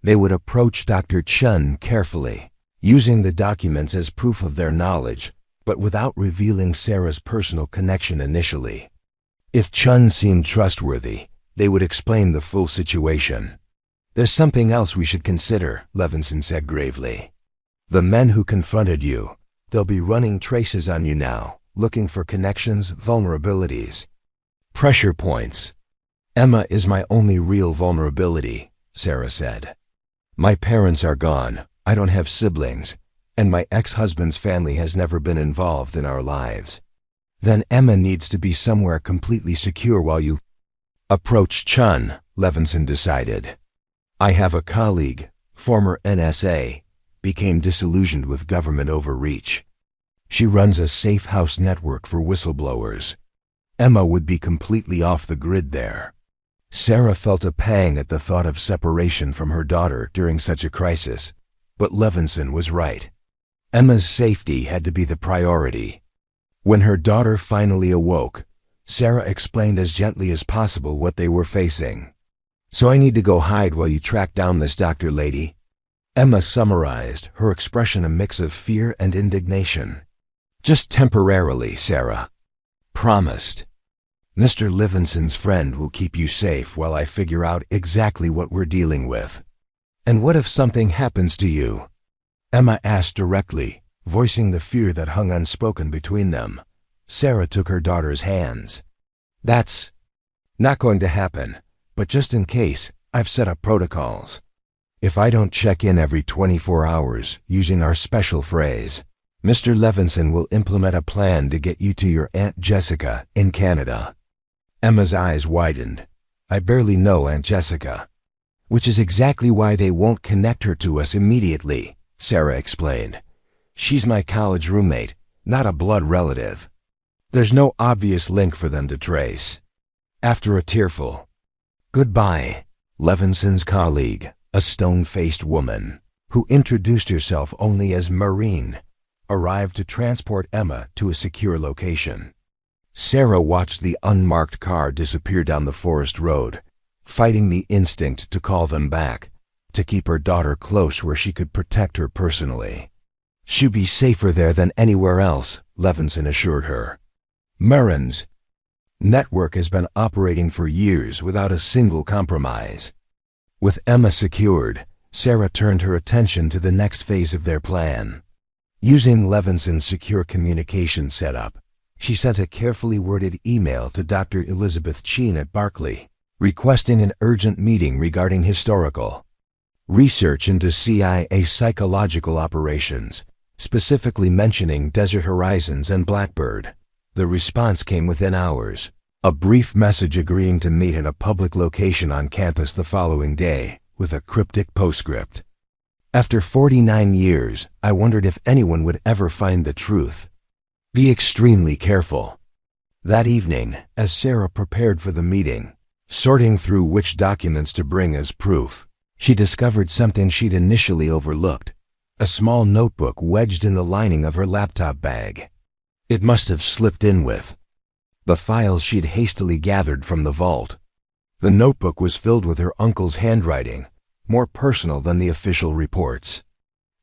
They would approach Dr. Chun carefully, using the documents as proof of their knowledge, but without revealing Sarah's personal connection initially. If Chun seemed trustworthy, they would explain the full situation. There's something else we should consider, Levinson said gravely. The men who confronted you, they'll be running traces on you now, looking for connections, vulnerabilities, pressure points. Emma is my only real vulnerability, Sarah said. My parents are gone, I don't have siblings, and my ex-husband's family has never been involved in our lives. Then Emma needs to be somewhere completely secure while you approach Chun, Levinson decided. I have a colleague, former NSA, became disillusioned with government overreach. She runs a safe house network for whistleblowers. Emma would be completely off the grid there. Sarah felt a pang at the thought of separation from her daughter during such a crisis, but Levinson was right. Emma's safety had to be the priority. When her daughter finally awoke, Sarah explained as gently as possible what they were facing. So I need to go hide while you track down this doctor lady? Emma summarized, her expression a mix of fear and indignation. Just temporarily, Sarah. Promised. Mr. Levinson's friend will keep you safe while I figure out exactly what we're dealing with. And what if something happens to you? Emma asked directly, voicing the fear that hung unspoken between them. Sarah took her daughter's hands. That's not going to happen, but just in case, I've set up protocols. If I don't check in every 24 hours using our special phrase, Mr. Levinson will implement a plan to get you to your Aunt Jessica in Canada. Emma's eyes widened. I barely know Aunt Jessica. Which is exactly why they won't connect her to us immediately, Sarah explained. She's my college roommate, not a blood relative. There's no obvious link for them to trace. After a tearful goodbye, Levinson's colleague, a stone-faced woman, who introduced herself only as Maureen, arrived to transport Emma to a secure location. Sarah watched the unmarked car disappear down the forest road, fighting the instinct to call them back, to keep her daughter close where she could protect her personally. She'd be safer there than anywhere else, Levinson assured her. Marin's network has been operating for years without a single compromise. With Emma secured, Sarah turned her attention to the next phase of their plan. Using Levinson's secure communication setup, she sent a carefully worded email to Dr. Elizabeth Cheen at Berkeley, requesting an urgent meeting regarding historical research into CIA psychological operations, specifically mentioning Desert Horizons and Blackbird. The response came within hours, a brief message agreeing to meet in a public location on campus the following day, with a cryptic postscript. After 49 years, I wondered if anyone would ever find the truth. Be extremely careful. That evening, as Sarah prepared for the meeting, sorting through which documents to bring as proof, she discovered something she'd initially overlooked, a small notebook wedged in the lining of her laptop bag. It must have slipped in with the files she'd hastily gathered from the vault. The notebook was filled with her uncle's handwriting, more personal than the official reports.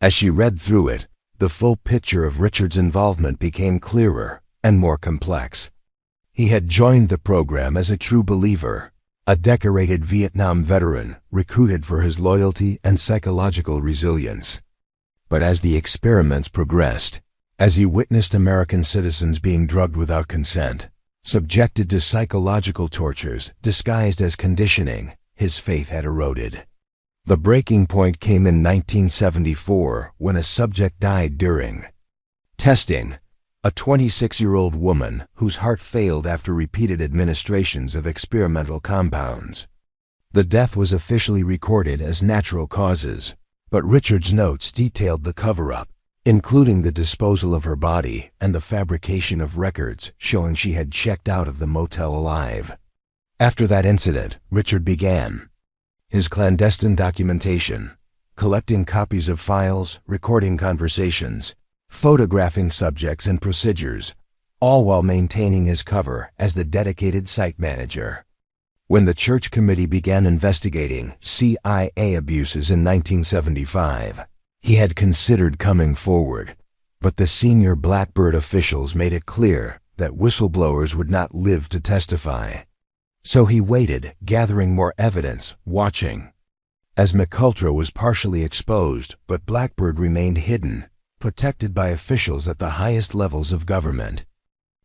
As she read through it, the full picture of Richard's involvement became clearer and more complex. He had joined the program as a true believer, a decorated Vietnam veteran recruited for his loyalty and psychological resilience. But as the experiments progressed, as he witnessed American citizens being drugged without consent, subjected to psychological tortures disguised as conditioning, his faith had eroded. The breaking point came in 1974 when a subject died during testing, a 26-year-old woman whose heart failed after repeated administrations of experimental compounds. The death was officially recorded as natural causes, but Richard's notes detailed the cover-up, including the disposal of her body and the fabrication of records showing she had checked out of the motel alive. After that incident, Richard began his clandestine documentation, collecting copies of files, recording conversations, photographing subjects and procedures, all while maintaining his cover as the dedicated site manager. When the church committee began investigating CIA abuses in 1975, he had considered coming forward, but the senior Blackbird officials made it clear that whistleblowers would not live to testify. So he waited, gathering more evidence, watching. As McCultra was partially exposed, but Blackbird remained hidden, protected by officials at the highest levels of government.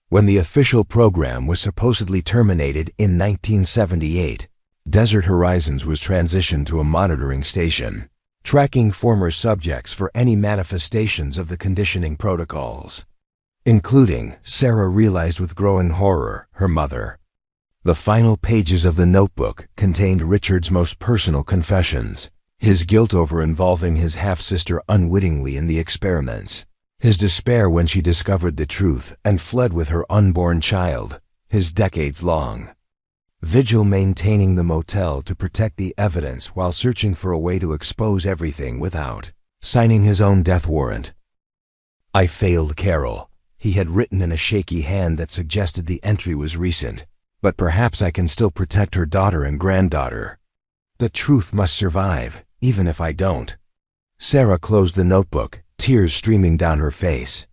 When the official program was supposedly terminated in 1978, Desert Horizons was transitioned to a monitoring station, tracking former subjects for any manifestations of the conditioning protocols, including, Sarah realized with growing horror, her mother. The final pages of the notebook contained Richard's most personal confessions, his guilt over involving his half-sister unwittingly in the experiments, his despair when she discovered the truth and fled with her unborn child, his decades-long vigil maintaining the motel to protect the evidence while searching for a way to expose everything without signing his own death warrant. I failed Carol, he had written in a shaky hand that suggested the entry was recent, but perhaps I can still protect her daughter and granddaughter. The truth must survive, even if I don't. Sarah closed the notebook, tears streaming down her face.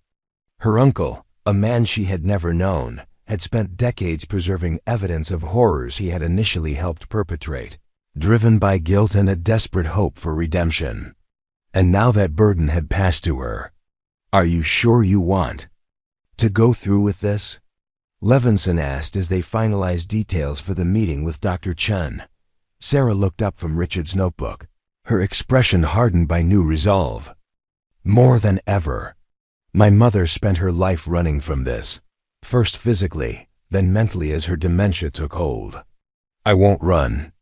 Her uncle, a man she had never known, had spent decades preserving evidence of horrors he had initially helped perpetrate, driven by guilt and a desperate hope for redemption. And now that burden had passed to her. "Are you sure you want to go through with this?" Levinson asked as they finalized details for the meeting with Dr. Chun. Sarah looked up from Richard's notebook, her expression hardened by new resolve. "More than ever. My mother spent her life running from this, first physically, then mentally as her dementia took hold. I won't run.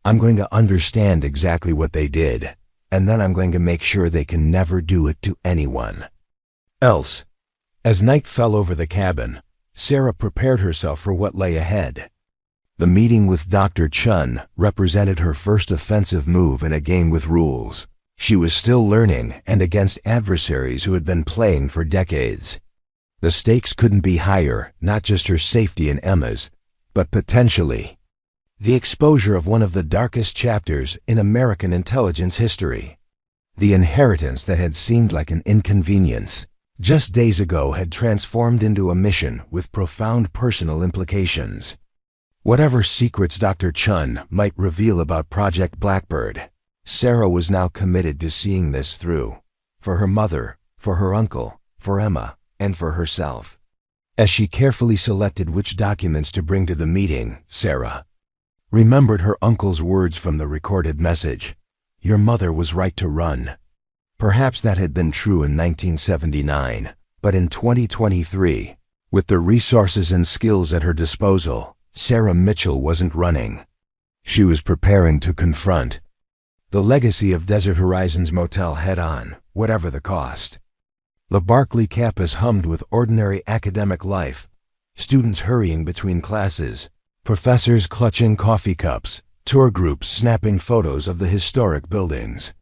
I'm going to understand exactly what they did, and then I'm going to make sure they can never do it to anyone else." As night fell over the cabin, Sarah prepared herself for what lay ahead. The meeting with Dr. Chun represented her first offensive move in a game with rules. She was still learning and against adversaries who had been playing for decades. The stakes couldn't be higher, not just her safety and Emma's, but potentially the exposure of one of the darkest chapters in American intelligence history. The inheritance that had seemed like an inconvenience just days ago had transformed into a mission with profound personal implications. Whatever secrets Dr. Chun might reveal about Project Blackbird, Sarah was now committed to seeing this through, for her mother, for her uncle, for Emma, and for herself. As she carefully selected which documents to bring to the meeting, Sarah remembered her uncle's words from the recorded message. "Your mother was right to run." Perhaps that had been true in 1979, but in 2023, with the resources and skills at her disposal, Sarah Mitchell wasn't running. She was preparing to confront the legacy of Desert Horizon's Motel head-on, whatever the cost. The Berkeley campus hummed with ordinary academic life, students hurrying between classes, professors clutching coffee cups, tour groups snapping photos of the historic buildings.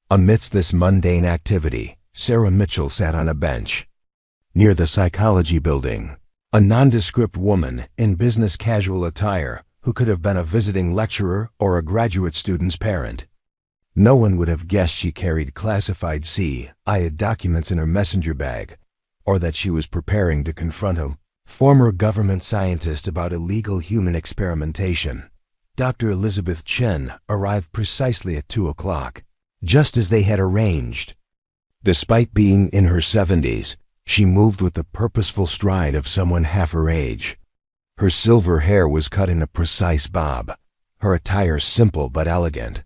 Amidst this mundane activity, Sarah Mitchell sat on a bench near the psychology building, a nondescript woman in business casual attire who could have been a visiting lecturer or a graduate student's parent. No one would have guessed she carried classified CIA documents in her messenger bag, or that she was preparing to confront a former government scientist about illegal human experimentation. Dr. Elizabeth Chen arrived precisely at 2 o'clock, just as they had arranged. Despite being in her 70s, she moved with the purposeful stride of someone half her age. Her silver hair was cut in a precise bob, her attire simple but elegant.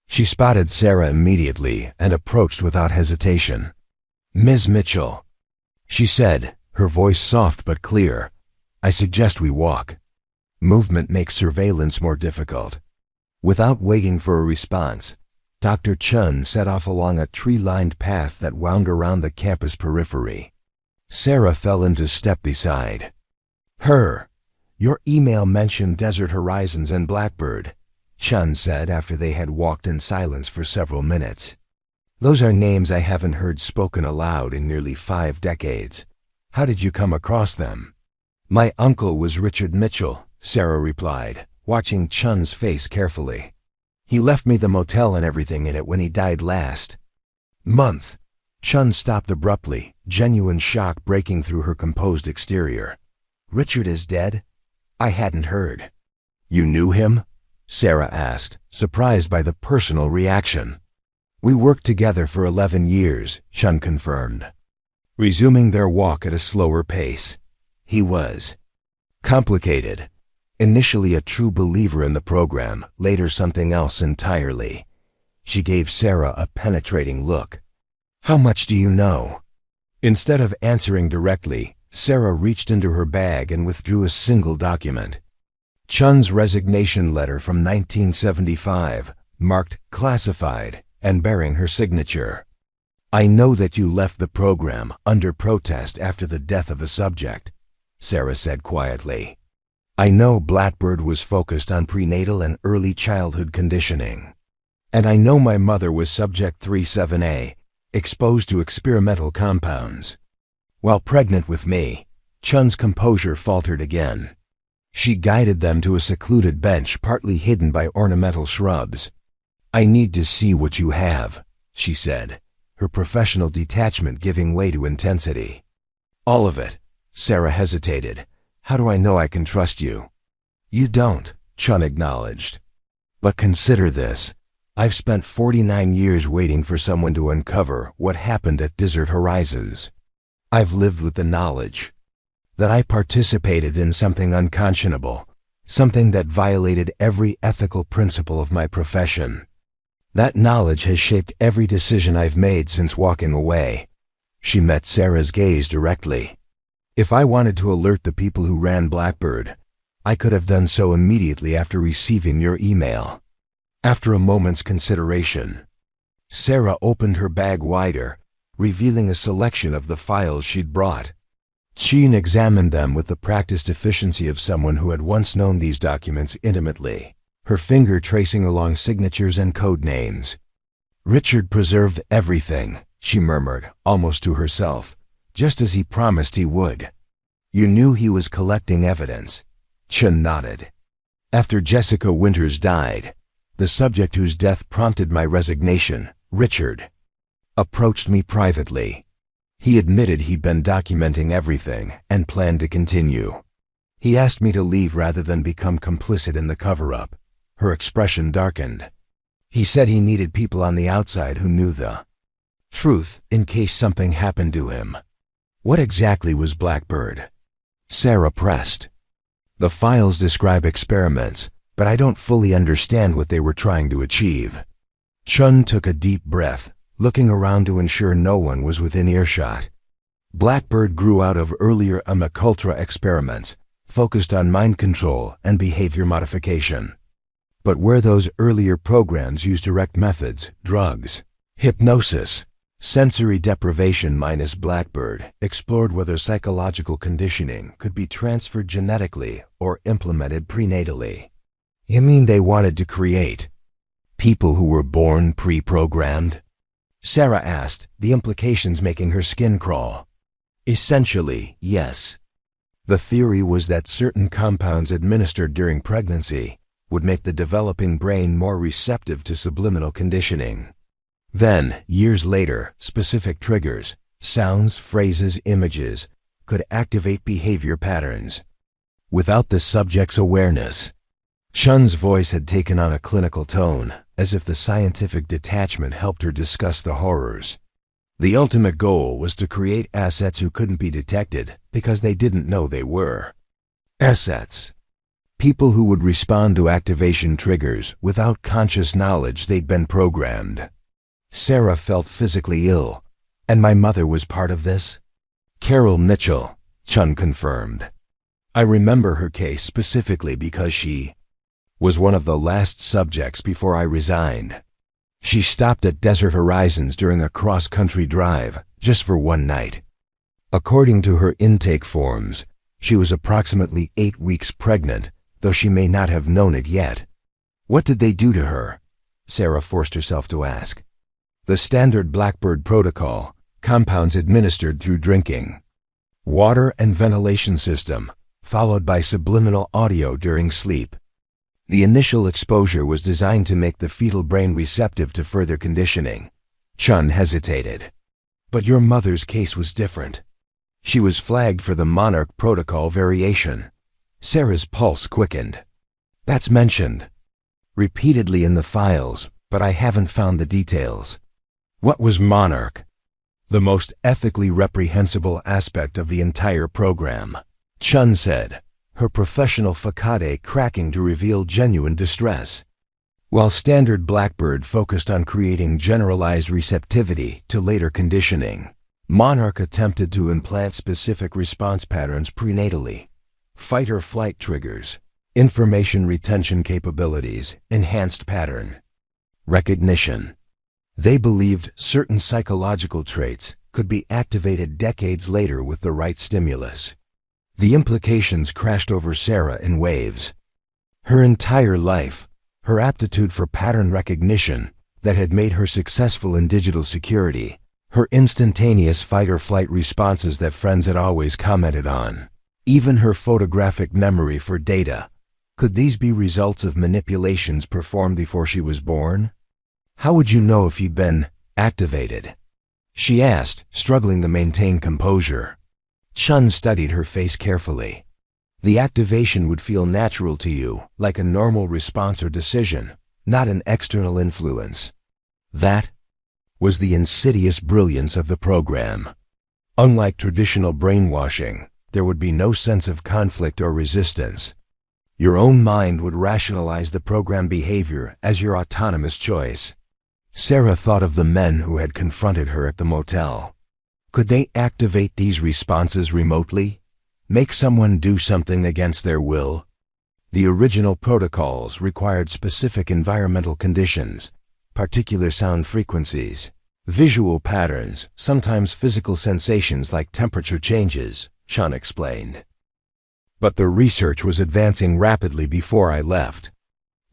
She spotted Sarah immediately and approached without hesitation. "Ms. Mitchell," she said, her voice soft but clear, "I suggest we walk. Movement makes surveillance more difficult." Without waiting for a response, Dr. Chun set off along a tree-lined path that wound around the campus periphery. Sarah fell into step beside her. "Your email mentioned Desert Horizons and Blackbird," Chun said after they had walked in silence for several minutes. "Those are names I haven't heard spoken aloud in nearly 5 decades. How did you come across them?" "My uncle was Richard Mitchell," Sarah replied, watching Chun's face carefully. "He left me the motel and everything in it when he died last month." Chun stopped abruptly, genuine shock breaking through her composed exterior. "Richard is dead? I hadn't heard." "You knew him?" Sarah asked, surprised by the personal reaction. "We worked together for 11 years, Chun confirmed, resuming their walk at a slower pace. "He was complicated. Initially a true believer in the program, later something else entirely." She gave Sarah a penetrating look. "How much do you know?" Instead of answering directly, Sarah reached into her bag and withdrew a single document. Chun's resignation letter from 1975, marked classified and bearing her signature. "I know that you left the program under protest after the death of a subject," Sarah said quietly. "I know Blackbird was focused on prenatal and early childhood conditioning. And I know my mother was subject 37A, exposed to experimental compounds. While pregnant with me," Chun's composure faltered again. She guided them to a secluded bench partly hidden by ornamental shrubs. "I need to see what you have," she said, her professional detachment giving way to intensity. "All of it." Sarah hesitated. "How do I know I can trust you?" "You don't," Chun acknowledged. But consider this. I've spent 49 years waiting for someone to uncover what happened at Desert Horizons. I've lived with the knowledge that I participated in something unconscionable, something that violated every ethical principle of my profession. That knowledge has shaped every decision I've made since walking away. She met Sarah's gaze directly. If I wanted to alert the people who ran Blackbird, I could have done so immediately after receiving your email. After a moment's consideration, Sarah opened her bag wider, revealing a selection of the files she'd brought. She examined them with the practiced efficiency of someone who had once known these documents intimately, her finger tracing along signatures and code names. "Richard preserved everything," she murmured, almost to herself, "just as he promised he would." "You knew he was collecting evidence?" Chun nodded. "After Jessica Winters died, the subject whose death prompted my resignation, Richard, approached me privately. He admitted he'd been documenting everything and planned to continue. He asked me to leave rather than become complicit in the cover-up." Her expression darkened. "He said he needed people on the outside who knew the truth in case something happened to him." "What exactly was Blackbird?" Sarah pressed. "The files describe experiments, but I don't fully understand what they were trying to achieve." Chun took a deep breath, looking around to ensure no one was within earshot. Blackbird grew out of earlier amacultura experiments, focused on mind control and behavior modification. But where those earlier programs used direct methods, drugs, hypnosis, sensory deprivation minus Blackbird explored whether psychological conditioning could be transferred genetically or implemented prenatally. "You mean they wanted to create people who were born pre-programmed?" Sarah asked, the implications making her skin crawl. "Essentially, yes. The theory was that certain compounds administered during pregnancy would make the developing brain more receptive to subliminal conditioning. Then, years later, specific triggers, sounds, phrases, images, could activate behavior patterns. Without the subject's awareness." Chun's voice had taken on a clinical tone, as if the scientific detachment helped her discuss the horrors. "The ultimate goal was to create assets who couldn't be detected because they didn't know they were assets. People who would respond to activation triggers without conscious knowledge they'd been programmed." Sarah felt physically ill. "And my mother was part of this?" "Carol Mitchell," Chun confirmed. "I remember her case specifically because she was one of the last subjects before I resigned. She stopped at Desert Horizons during a cross-country drive, just for one night. According to her intake forms, she was approximately 8 weeks pregnant, though she may not have known it yet." "What did they do to her?" Sarah forced herself to ask. "The standard Blackbird protocol, compounds administered through drinking, water and ventilation system, followed by subliminal audio during sleep. The initial exposure was designed to make the fetal brain receptive to further conditioning." Chun hesitated. "But your mother's case was different. She was flagged for the Monarch protocol variation." Sarah's pulse quickened. "That's mentioned repeatedly in the files, but I haven't found the details." "What was Monarch?" "The most ethically reprehensible aspect of the entire program," Chun said, her professional facade cracking to reveal genuine distress. "While standard Blackbird focused on creating generalized receptivity to later conditioning, Monarch attempted to implant specific response patterns prenatally: fight-or-flight triggers, information retention capabilities, enhanced pattern recognition. They believed certain psychological traits could be activated decades later with the right stimulus." The implications crashed over Sarah in waves. Her entire life, her aptitude for pattern recognition that had made her successful in digital security, her instantaneous fight-or-flight responses that friends had always commented on, even her photographic memory for data. Could these be results of manipulations performed before she was born? "How would you know if you'd been activated?" she asked, struggling to maintain composure. Chun studied her face carefully. "The activation would feel natural to you, like a normal response or decision, not an external influence. That was the insidious brilliance of the program. Unlike traditional brainwashing, there would be no sense of conflict or resistance. Your own mind would rationalize the program behavior as your autonomous choice. Sarah thought of the men who had confronted her at the motel. Could they activate these responses remotely? Make someone do something against their will? The original protocols required specific environmental conditions, particular sound frequencies, visual patterns, sometimes physical sensations like temperature changes, Sean explained. But the research was advancing rapidly before I left.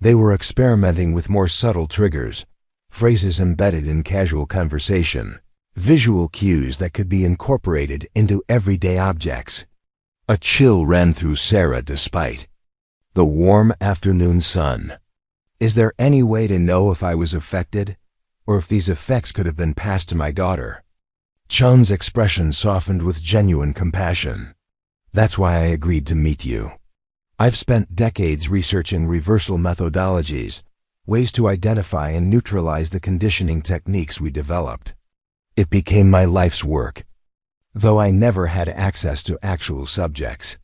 They were experimenting with more subtle triggers, phrases embedded in casual conversation, visual cues that could be incorporated into everyday objects. A chill ran through Sarah despite the warm afternoon sun. Is there any way to know if I was affected, or if these effects could have been passed to my daughter? Chun's expression softened with genuine compassion. That's why I agreed to meet you. I've spent decades researching reversal methodologies, ways to identify and neutralize the conditioning techniques we developed. It became my life's work, though I never had access to actual subjects.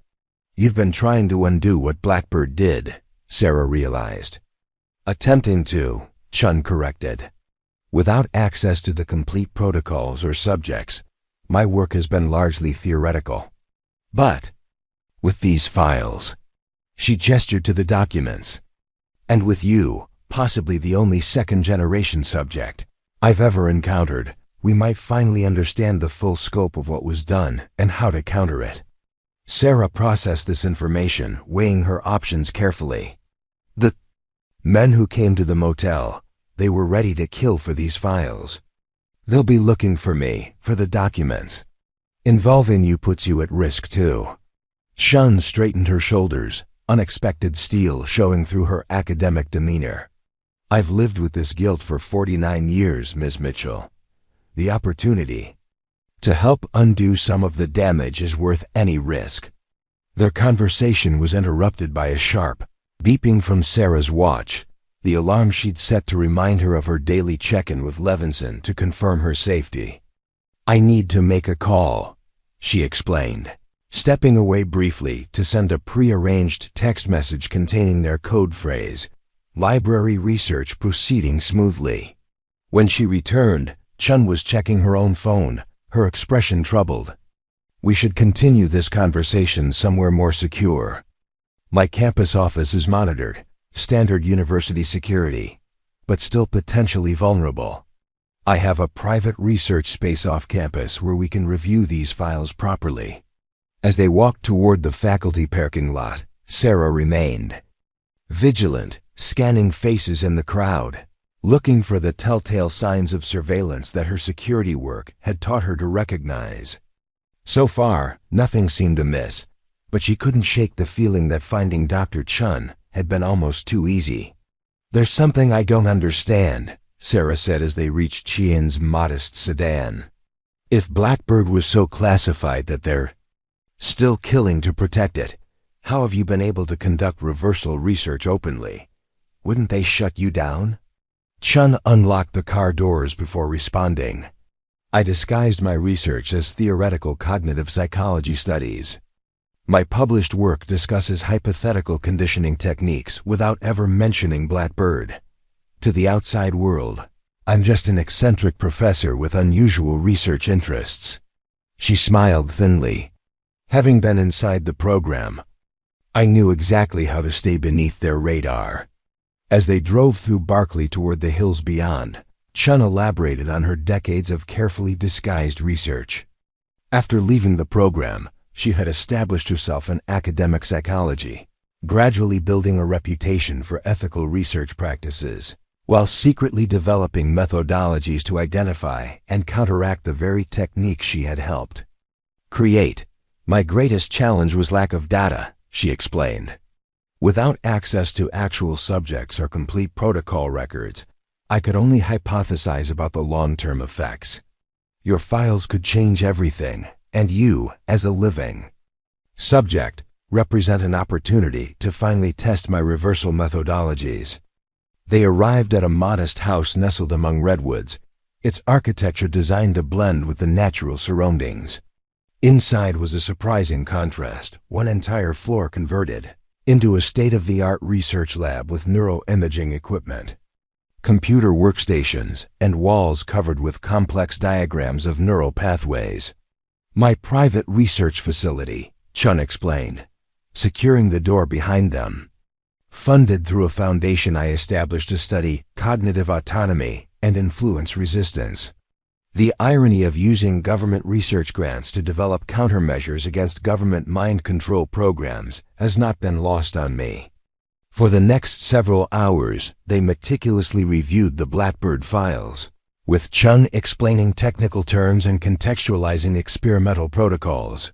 You've been trying to undo what Blackbird did, Sarah realized. Attempting to, Chun corrected. Without access to the complete protocols or subjects, my work has been largely theoretical. But with these files, she gestured to the documents, and with you, possibly the only second-generation subject I've ever encountered, we might finally understand the full scope of what was done and how to counter it. Sarah processed this information, weighing her options carefully. The men who came to the motel, they were ready to kill for these files. They'll be looking for me, for the documents. Involving you puts you at risk too. Shun straightened her shoulders, unexpected steel showing through her academic demeanor. I've lived with this guilt for 49 years, Ms. Mitchell. The opportunity to help undo some of the damage is worth any risk. Their conversation was interrupted by a sharp beeping from Sarah's watch, the alarm she'd set to remind her of her daily check-in with Levinson to confirm her safety. I need to make a call, she explained, stepping away briefly to send a pre-arranged text message containing their code phrase, library research proceeding smoothly. When she returned, Chun was checking her own phone, her expression troubled. We should continue this conversation somewhere more secure. My campus office is monitored, standard university security, but still potentially vulnerable. I have a private research space off campus where we can review these files properly. As they walked toward the faculty parking lot, Sarah remained vigilant, scanning faces in the crowd, looking for the telltale signs of surveillance that her security work had taught her to recognize. So far, nothing seemed amiss, but she couldn't shake the feeling that finding Dr. Chun had been almost too easy. There's something I don't understand, Sarah said as they reached Chien's modest sedan. If Blackbird was so classified that they're still killing to protect it, how have you been able to conduct reversal research openly? Wouldn't they shut you down? Chun unlocked the car doors before responding. I disguised my research as theoretical cognitive psychology studies. My published work discusses hypothetical conditioning techniques without ever mentioning Blackbird. To the outside world, I'm just an eccentric professor with unusual research interests. She smiled thinly. Having been inside the program, I knew exactly how to stay beneath their radar. As they drove through Berkeley toward the hills beyond, Chun elaborated on her decades of carefully disguised research. After leaving the program, she had established herself in academic psychology, gradually building a reputation for ethical research practices, while secretly developing methodologies to identify and counteract the very techniques she had helped create. My greatest challenge was lack of data, she explained. Without access to actual subjects or complete protocol records, I could only hypothesize about the long-term effects. Your files could change everything, and you, as a living subject, represent an opportunity to finally test my reversal methodologies. They arrived at a modest house nestled among redwoods, its architecture designed to blend with the natural surroundings. Inside was a surprising contrast, one entire floor converted into a state-of-the-art research lab with neuroimaging equipment, computer workstations, and walls covered with complex diagrams of neural pathways. "My private research facility," Chun explained, securing the door behind them. "Funded through a foundation I established to study cognitive autonomy and influence resistance." The irony of using government research grants to develop countermeasures against government mind control programs has not been lost on me. For the next several hours, they meticulously reviewed the Blackbird files, with Chun explaining technical terms and contextualizing experimental protocols.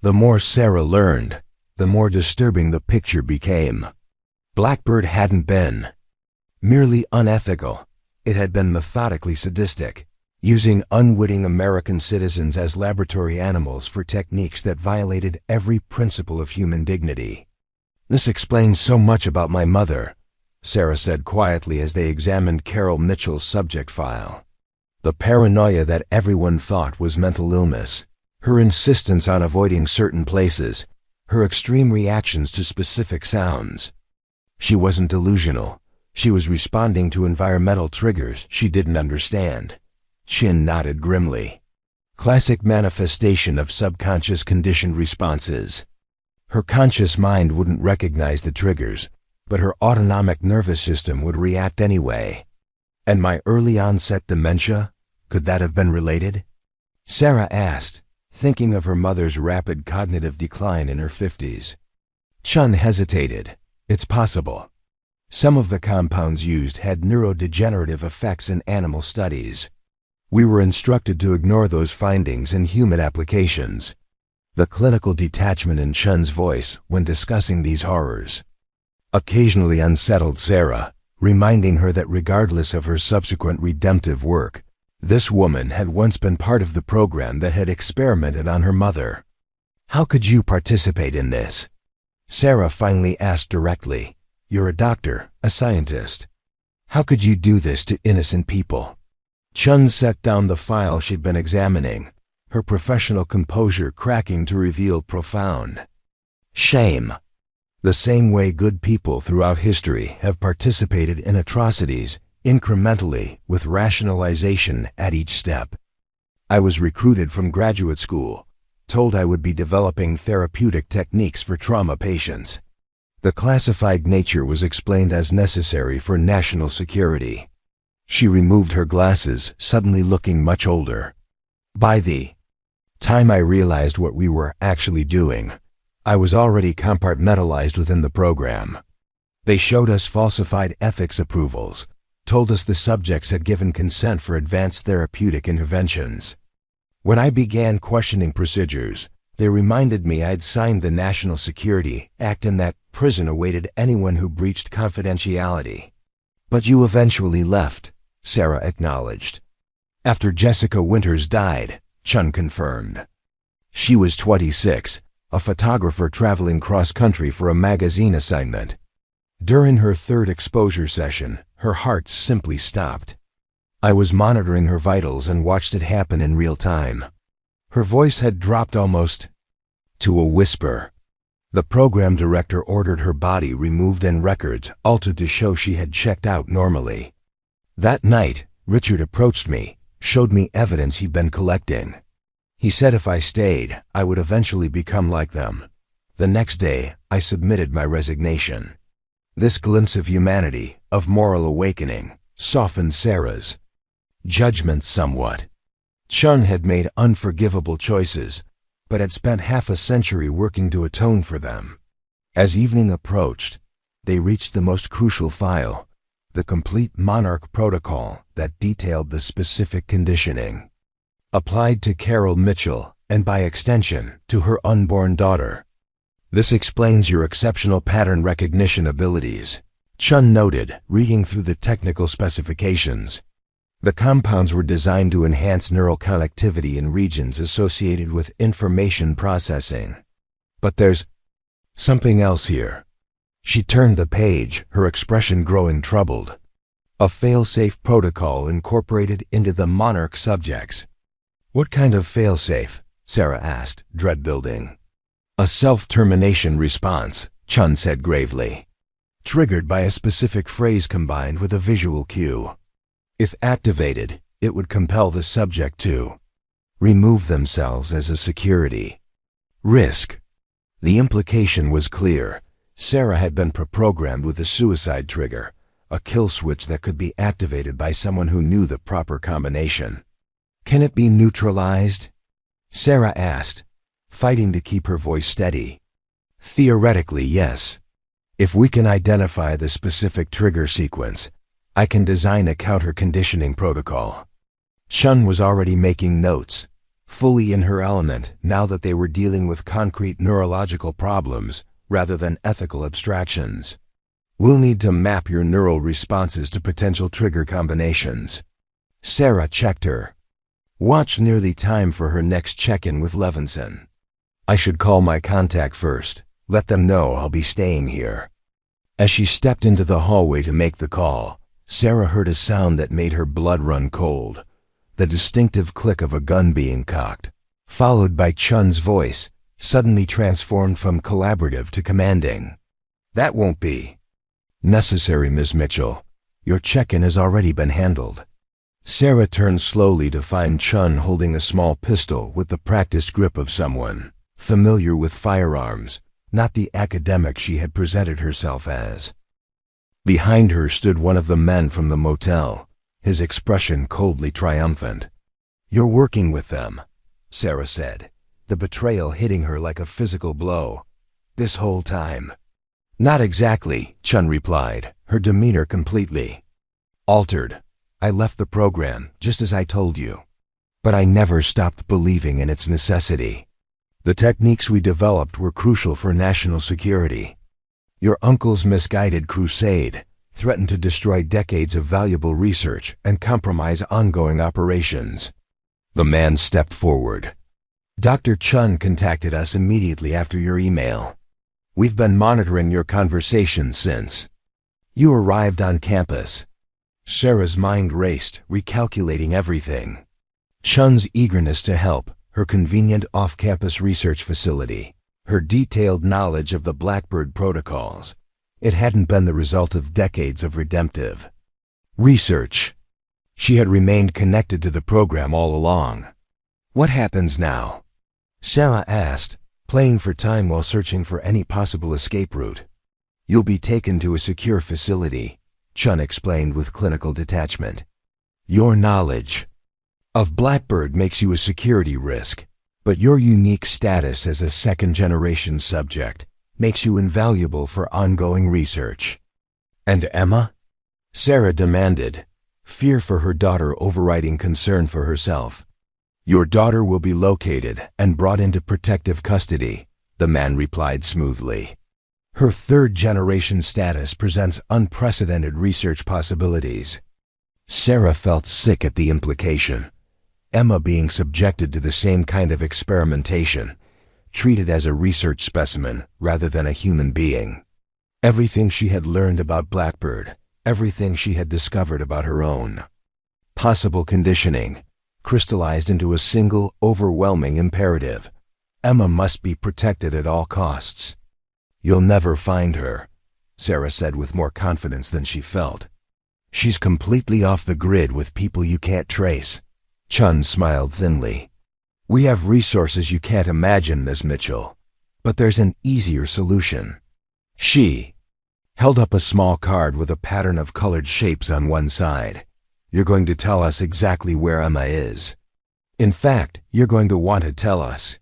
The more Sarah learned, the more disturbing the picture became. Blackbird hadn't been merely unethical, it had been methodically sadistic, using unwitting American citizens as laboratory animals for techniques that violated every principle of human dignity. "This explains so much about my mother," Sarah said quietly as they examined Carol Mitchell's subject file. The paranoia that everyone thought was mental illness, her insistence on avoiding certain places, her extreme reactions to specific sounds. She wasn't delusional. She was responding to environmental triggers she didn't understand. Chin nodded grimly. Classic manifestation of subconscious conditioned responses. Her conscious mind wouldn't recognize the triggers, but her autonomic nervous system would react anyway. And my early onset dementia, could that have been related? Sarah asked, thinking of her mother's rapid cognitive decline in her 50s. Chun hesitated. It's possible. Some of the compounds used had neurodegenerative effects in animal studies. We were instructed to ignore those findings in human applications. The clinical detachment in Chun's voice when discussing these horrors occasionally unsettled Sarah, reminding her that regardless of her subsequent redemptive work, this woman had once been part of the program that had experimented on her mother. "How could you participate in this?" Sarah finally asked directly. "You're a doctor, a scientist. How could you do this to innocent people?" Chun set down the file she'd been examining, her professional composure cracking to reveal profound shame. The same way good people throughout history have participated in atrocities, incrementally, with rationalization at each step. I was recruited from graduate school, told I would be developing therapeutic techniques for trauma patients. The classified nature was explained as necessary for national security. She removed her glasses, suddenly looking much older. By the time I realized what we were actually doing, I was already compartmentalized within the program. They showed us falsified ethics approvals, told us the subjects had given consent for advanced therapeutic interventions. When I began questioning procedures, they reminded me I'd signed the National Security Act and that prison awaited anyone who breached confidentiality. "But you eventually left," Sarah acknowledged. "After Jessica Winters died," Chun confirmed. "She was 26, a photographer traveling cross-country for a magazine assignment. During her third exposure session, her heart simply stopped. I was monitoring her vitals and watched it happen in real time. Her voice had dropped almost to a whisper. The program director ordered her body removed and records altered to show she had checked out normally. That night, Richard approached me, showed me evidence he'd been collecting. He said if I stayed, I would eventually become like them. The next day, I submitted my resignation." This glimpse of humanity, of moral awakening, softened Sarah's judgment somewhat. Chun had made unforgivable choices, but had spent half a century working to atone for them. As evening approached, they reached the most crucial file, the complete Monarch protocol that detailed the specific conditioning applied to Carol Mitchell and by extension to her unborn daughter. "This explains your exceptional pattern recognition abilities," Chun noted, reading through the technical specifications. The compounds were designed to enhance neural connectivity in regions associated with information processing. "But there's something else here." She turned the page, her expression growing troubled. A fail-safe protocol incorporated into the monarch subjects. What kind of fail-safe? Sarah asked, dread building. A self-termination response, Chun said gravely. Triggered by a specific phrase combined with a visual cue. If activated, it would compel the subject to remove themselves as a security risk. The implication was clear. Sarah had been pre-programmed with a suicide trigger, a kill switch that could be activated by someone who knew the proper combination. Can it be neutralized? Sarah asked, fighting to keep her voice steady. Theoretically, yes. If we can identify the specific trigger sequence, I can design a counter-conditioning protocol. Chun was already making notes, fully in her element now that they were dealing with concrete neurological problems rather than ethical abstractions. We'll need to map your neural responses to potential trigger combinations. Sarah checked her. Watch nearly time for her next check-in with Levinson. I should call my contact first. Let them know I'll be staying here. As she stepped into the hallway to make the call, Sarah heard a sound that made her blood run cold. The distinctive click of a gun being cocked, followed by Chun's voice, suddenly transformed from collaborative to commanding. That won't be necessary, Miss Mitchell. Your check-in has already been handled. Sarah turned slowly to find Chun holding a small pistol with the practiced grip of someone familiar with firearms, not the academic she had presented herself as. Behind her stood one of the men from the motel, his expression coldly triumphant. You're working with them, Sarah said, the betrayal hitting her like a physical blow. This whole time. Not exactly, Chun replied, her demeanor completely altered. I left the program, just as I told you. But I never stopped believing in its necessity. The techniques we developed were crucial for national security. Your uncle's misguided crusade threatened to destroy decades of valuable research and compromise ongoing operations. The man stepped forward. Dr. Chun contacted us immediately after your email. We've been monitoring your conversation since you arrived on campus. Sarah's mind raced, recalculating everything. Chun's eagerness to help, her convenient off-campus research facility, her detailed knowledge of the Blackbird protocols. It hadn't been the result of decades of redemptive research. She had remained connected to the program all along. What happens now? Sarah asked, playing for time while searching for any possible escape route. You'll be taken to a secure facility, Chun explained with clinical detachment. Your knowledge of Blackbird makes you a security risk, but your unique status as a second-generation subject makes you invaluable for ongoing research. And Emma? Sarah demanded, fear for her daughter overriding concern for herself. Your daughter will be located and brought into protective custody, the man replied smoothly. Her third-generation status presents unprecedented research possibilities. Sarah felt sick at the implication. Emma being subjected to the same kind of experimentation, treated as a research specimen rather than a human being. Everything she had learned about Blackbird, everything she had discovered about her own possible conditioning, crystallized into a single, overwhelming imperative. Emma must be protected at all costs. You'll never find her, Sarah said with more confidence than she felt. She's completely off the grid with people you can't trace. Chun smiled thinly. We have resources you can't imagine, Miss Mitchell, but there's an easier solution. She held up a small card with a pattern of colored shapes on one side. You're going to tell us exactly where Emma is. In fact, you're going to want to tell us.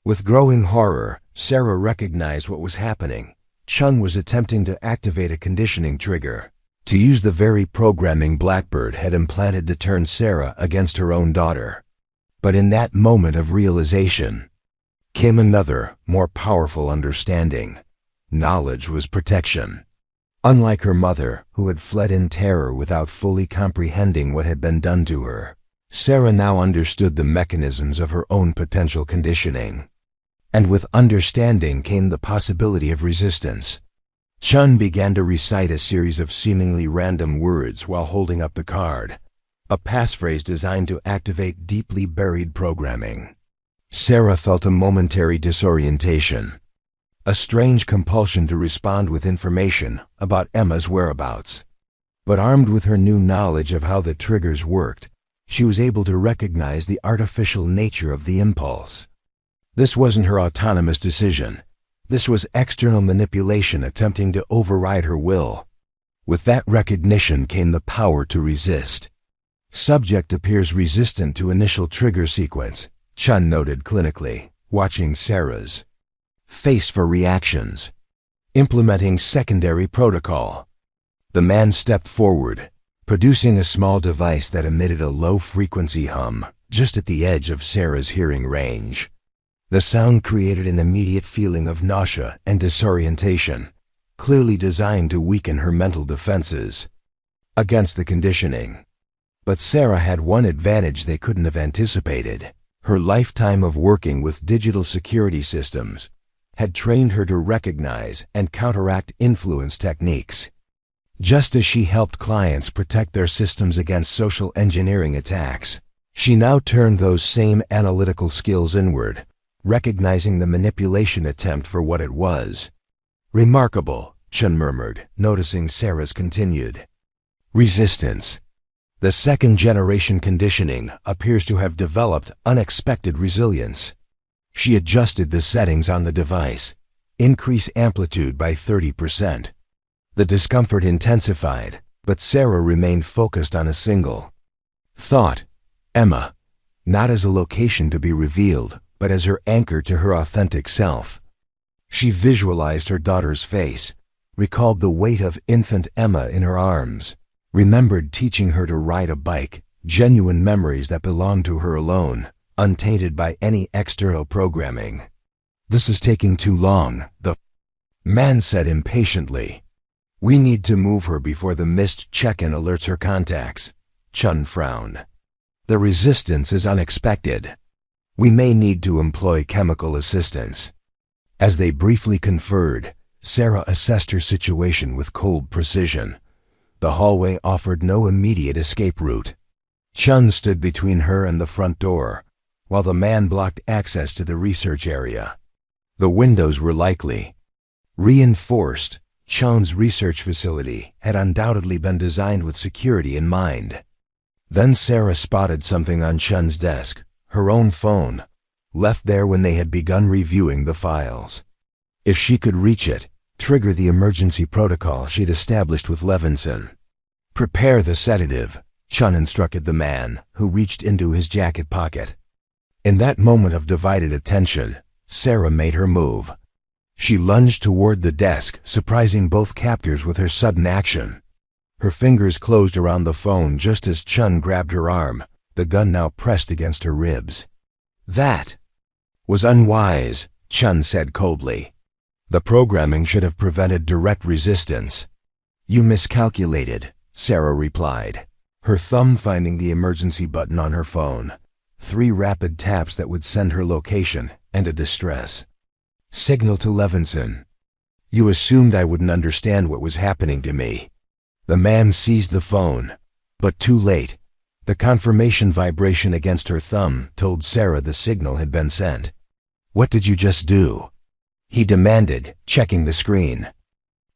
With growing horror, Sarah recognized what was happening. Chun was attempting to activate a conditioning trigger, to use the very programming Blackbird had implanted to turn Sarah against her own daughter. But in that moment of realization came another, more powerful understanding. Knowledge was protection. Unlike her mother, who had fled in terror without fully comprehending what had been done to her, Sarah now understood the mechanisms of her own potential conditioning. And with understanding came the possibility of resistance. Chun began to recite a series of seemingly random words while holding up the card, a passphrase designed to activate deeply buried programming. Sarah felt a momentary disorientation, a strange compulsion to respond with information about Emma's whereabouts. But armed with her new knowledge of how the triggers worked, she was able to recognize the artificial nature of the impulse. This wasn't her autonomous decision. This was external manipulation attempting to override her will. With that recognition came the power to resist. Subject appears resistant to initial trigger sequence, Chun noted clinically, watching Sarah's face for reactions. Implementing secondary protocol. The man stepped forward, producing a small device that emitted a low-frequency hum just at the edge of Sarah's hearing range. The sound created an immediate feeling of nausea and disorientation, clearly designed to weaken her mental defenses against the conditioning. But Sarah had one advantage they couldn't have anticipated. Her lifetime of working with digital security systems had trained her to recognize and counteract influence techniques. Just as she helped clients protect their systems against social engineering attacks, she now turned those same analytical skills inward, recognizing the manipulation attempt for what it was. Remarkable, Chun murmured, noticing Sarah's continued resistance. The second-generation conditioning appears to have developed unexpected resilience. She adjusted the settings on the device, increase amplitude by 30%. The discomfort intensified, but Sarah remained focused on a single thought: Emma, not as a location to be revealed, but as her anchor to her authentic self. She visualized her daughter's face, recalled the weight of infant Emma in her arms, remembered teaching her to ride a bike, genuine memories that belonged to her alone, untainted by any external programming. This is taking too long, the man said impatiently. We need to move her before the missed check-in alerts her contacts. Chun frowned. The resistance is unexpected. We may need to employ chemical assistance. As they briefly conferred, Sarah assessed her situation with cold precision. The hallway offered no immediate escape route. Chun stood between her and the front door, while the man blocked access to the research area. The windows were likely reinforced. Chun's research facility had undoubtedly been designed with security in mind. Then Sarah spotted something on Chun's desk, her own phone, left there when they had begun reviewing the files. If she could reach it, trigger the emergency protocol she'd established with Levinson. Prepare the sedative, Chun instructed the man, who reached into his jacket pocket. In that moment of divided attention, Sarah made her move. She lunged toward the desk, surprising both captors with her sudden action. Her fingers closed around the phone just as Chun grabbed her arm, the gun now pressed against her ribs. That was unwise, Chun said coldly. The programming should have prevented direct resistance. You miscalculated, Sarah replied, her thumb finding the emergency button on her phone. 3 rapid taps that would send her location and a distress signal to Levinson. You assumed I wouldn't understand what was happening to me. The man seized the phone, but too late. The confirmation vibration against her thumb told Sarah the signal had been sent. What did you just do? He demanded, checking the screen.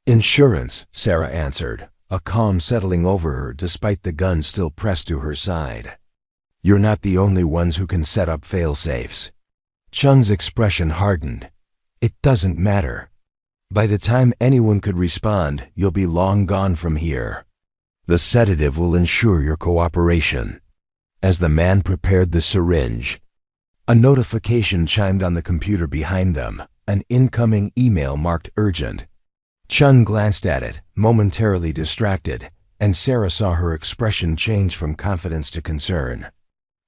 Insurance, Sarah answered, a calm settling over her despite the gun still pressed to her side. You're not the only ones who can set up fail-safes. Chun's expression hardened. It doesn't matter. By the time anyone could respond, you'll be long gone from here. The sedative will ensure your cooperation. As the man prepared the syringe, a notification chimed on the computer behind them, an incoming email marked urgent. Chun glanced at it, momentarily distracted, and Sarah saw her expression change from confidence to concern.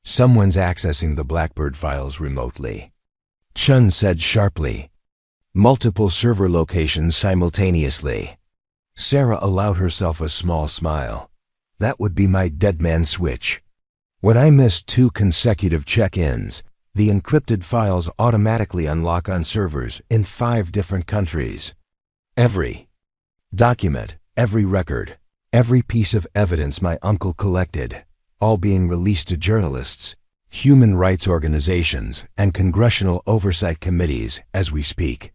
Someone's accessing the Blackbird files remotely, Chun said sharply. Multiple server locations simultaneously. Sarah allowed herself a small smile. That would be my dead man switch. When I miss 2 consecutive check-ins, the encrypted files automatically unlock on servers in 5 different countries. Every Document every record, every piece of evidence my uncle collected, all being released to journalists, human rights organizations, and congressional oversight committees as we speak.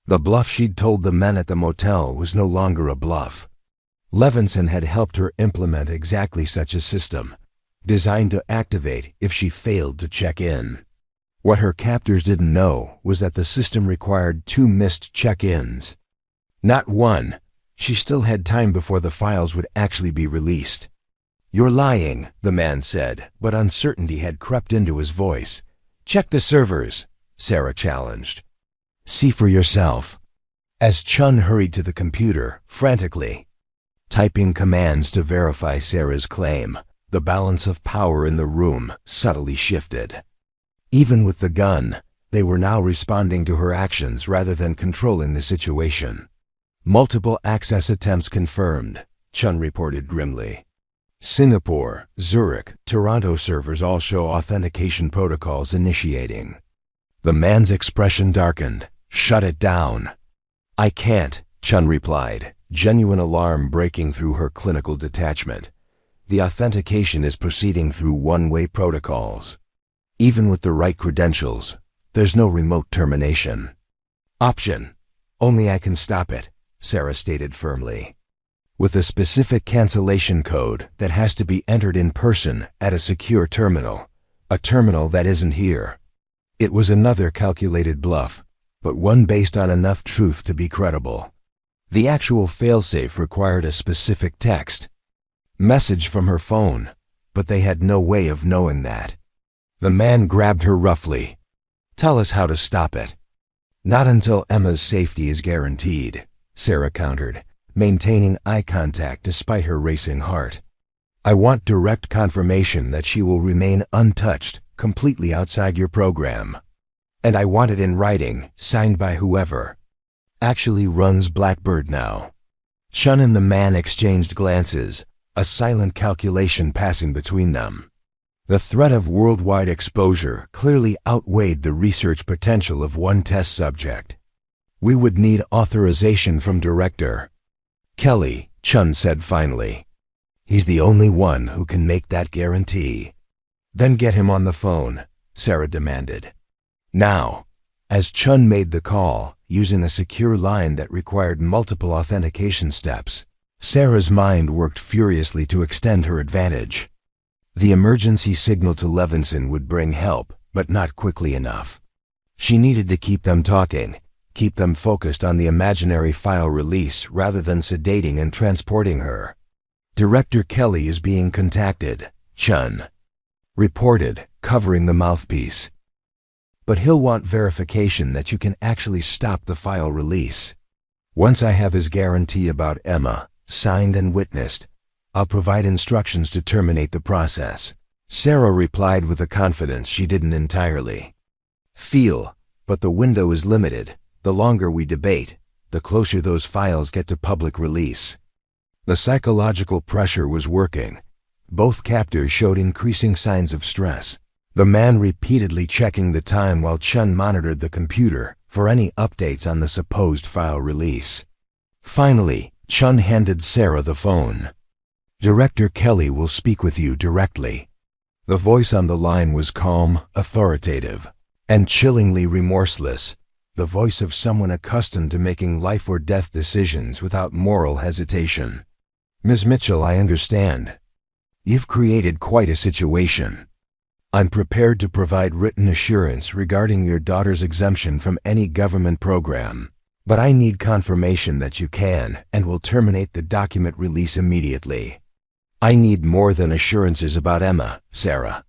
The bluff she'd told the men at the motel was no longer a bluff. Levinson had helped her implement exactly such a system, designed to activate if she failed to check in. What her captors didn't know was that the system required 2 missed check-ins. Not 1. She still had time before the files would actually be released. "You're lying," the man said, but uncertainty had crept into his voice. "Check the servers," Sarah challenged. "See for yourself." As Chun hurried to the computer, frantically typing commands to verify Sarah's claim, the balance of power in the room subtly shifted. Even with the gun, they were now responding to her actions rather than controlling the situation. "Multiple access attempts confirmed," Chun reported grimly. "Singapore, Zurich, Toronto servers all show authentication protocols initiating." The man's expression darkened. "Shut it down." "I can't," Chun replied, genuine alarm breaking through her clinical detachment. "The authentication is proceeding through one-way protocols. Even with the right credentials, there's no remote termination." "Option. Only I can stop it," Sarah stated firmly. "With a specific cancellation code that has to be entered in person at a secure terminal, a terminal that isn't here." It was another calculated bluff, but one based on enough truth to be credible. The actual failsafe required a specific text message from her phone, but they had no way of knowing that. The man grabbed her roughly. "Tell us how to stop it." "Not until Emma's safety is guaranteed," Sarah countered, maintaining eye contact despite her racing heart. "I want direct confirmation that she will remain untouched, completely outside your program. And I want it in writing, signed by whoever actually runs Blackbird now." Chun and the man exchanged glances, a silent calculation passing between them. The threat of worldwide exposure clearly outweighed the research potential of one test subject. "We would need authorization from Director Kelly," Chun said finally. "He's the only one who can make that guarantee." "Then get him on the phone," Sarah demanded. "Now." As Chun made the call, using a secure line that required multiple authentication steps, Sarah's mind worked furiously to extend her advantage. The emergency signal to Levinson would bring help, but not quickly enough. She needed to keep them talking, keep them focused on the imaginary file release rather than sedating and transporting her. "Director Kelly is being contacted," Chun reported, covering the mouthpiece. "But he'll want verification that you can actually stop the file release. Once I have his guarantee about Emma, signed and witnessed, I'll provide instructions to terminate the process." Sarah replied with a confidence she didn't entirely feel. "But the window is limited. The longer we debate, the closer those files get to public release." The psychological pressure was working. Both captors showed increasing signs of stress, the man repeatedly checking the time while Chun monitored the computer for any updates on the supposed file release. Finally, Chun handed Sarah the phone. "Director Kelly will speak with you directly." The voice on the line was calm, authoritative, and chillingly remorseless, the voice of someone accustomed to making life-or-death decisions without moral hesitation. "Ms. Mitchell, I understand. You've created quite a situation. I'm prepared to provide written assurance regarding your daughter's exemption from any government program, but I need confirmation that you can and will terminate the document release immediately." "I need more than assurances about Emma," Sarah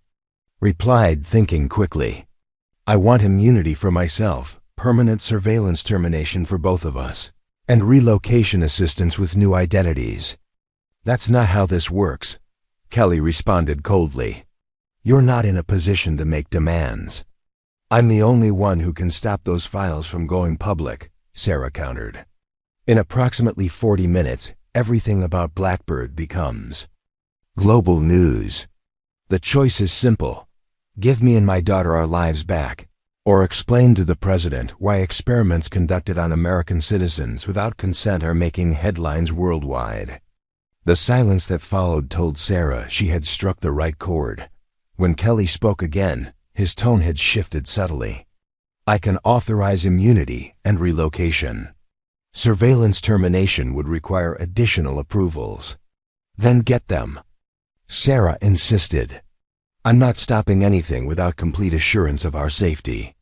replied, thinking quickly. "I want immunity for myself, permanent surveillance termination for both of us, and relocation assistance with new identities." "That's not how this works," Kelly responded coldly. "You're not in a position to make demands." "I'm the only one who can stop those files from going public," Sarah countered. "In approximately 40 minutes, everything about Blackbird becomes global news. The choice is simple. Give me and my daughter our lives back, Or explain to the president why experiments conducted on American citizens without consent are making headlines worldwide. The silence that followed told Sarah she had struck the right chord. When Kelly spoke again, his tone had shifted subtly. I can authorize immunity and relocation. Surveillance termination would require additional approvals. Then get them. Sarah insisted. I'm not stopping anything without complete assurance of our safety.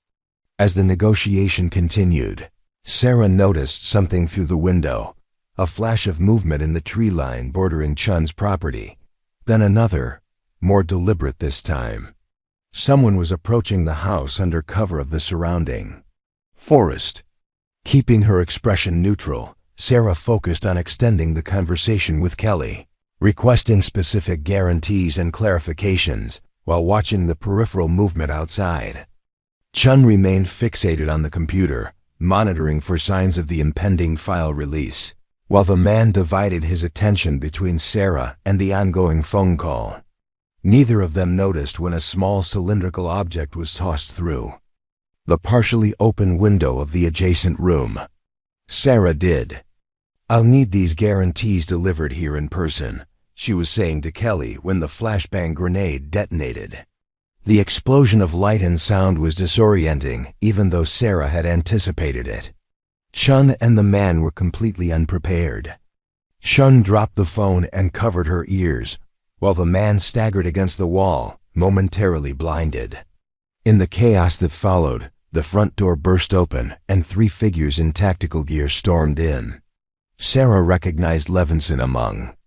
As the negotiation continued, Sarah noticed something through the window, a flash of movement in the tree line bordering Chun's property, then another, more deliberate this time. Someone was approaching the house under cover of the surrounding forest. Keeping her expression neutral, Sarah focused on extending the conversation with Kelly, requesting specific guarantees and clarifications while watching the peripheral movement outside. Chun remained fixated on the computer, monitoring for signs of the impending file release, while the man divided his attention between Sarah and the ongoing phone call. Neither of them noticed when a small cylindrical object was tossed through the partially open window of the adjacent room. Sarah did. I'll need these guarantees delivered here in person, she was saying to Kelly when the flashbang grenade detonated. The explosion of light and sound was disorienting, even though Sarah had anticipated it. Chun and the man were completely unprepared. Chun dropped the phone and covered her ears, while the man staggered against the wall, momentarily blinded. In the chaos that followed, the front door burst open and 3 figures in tactical gear stormed in. Sarah recognized Levinson among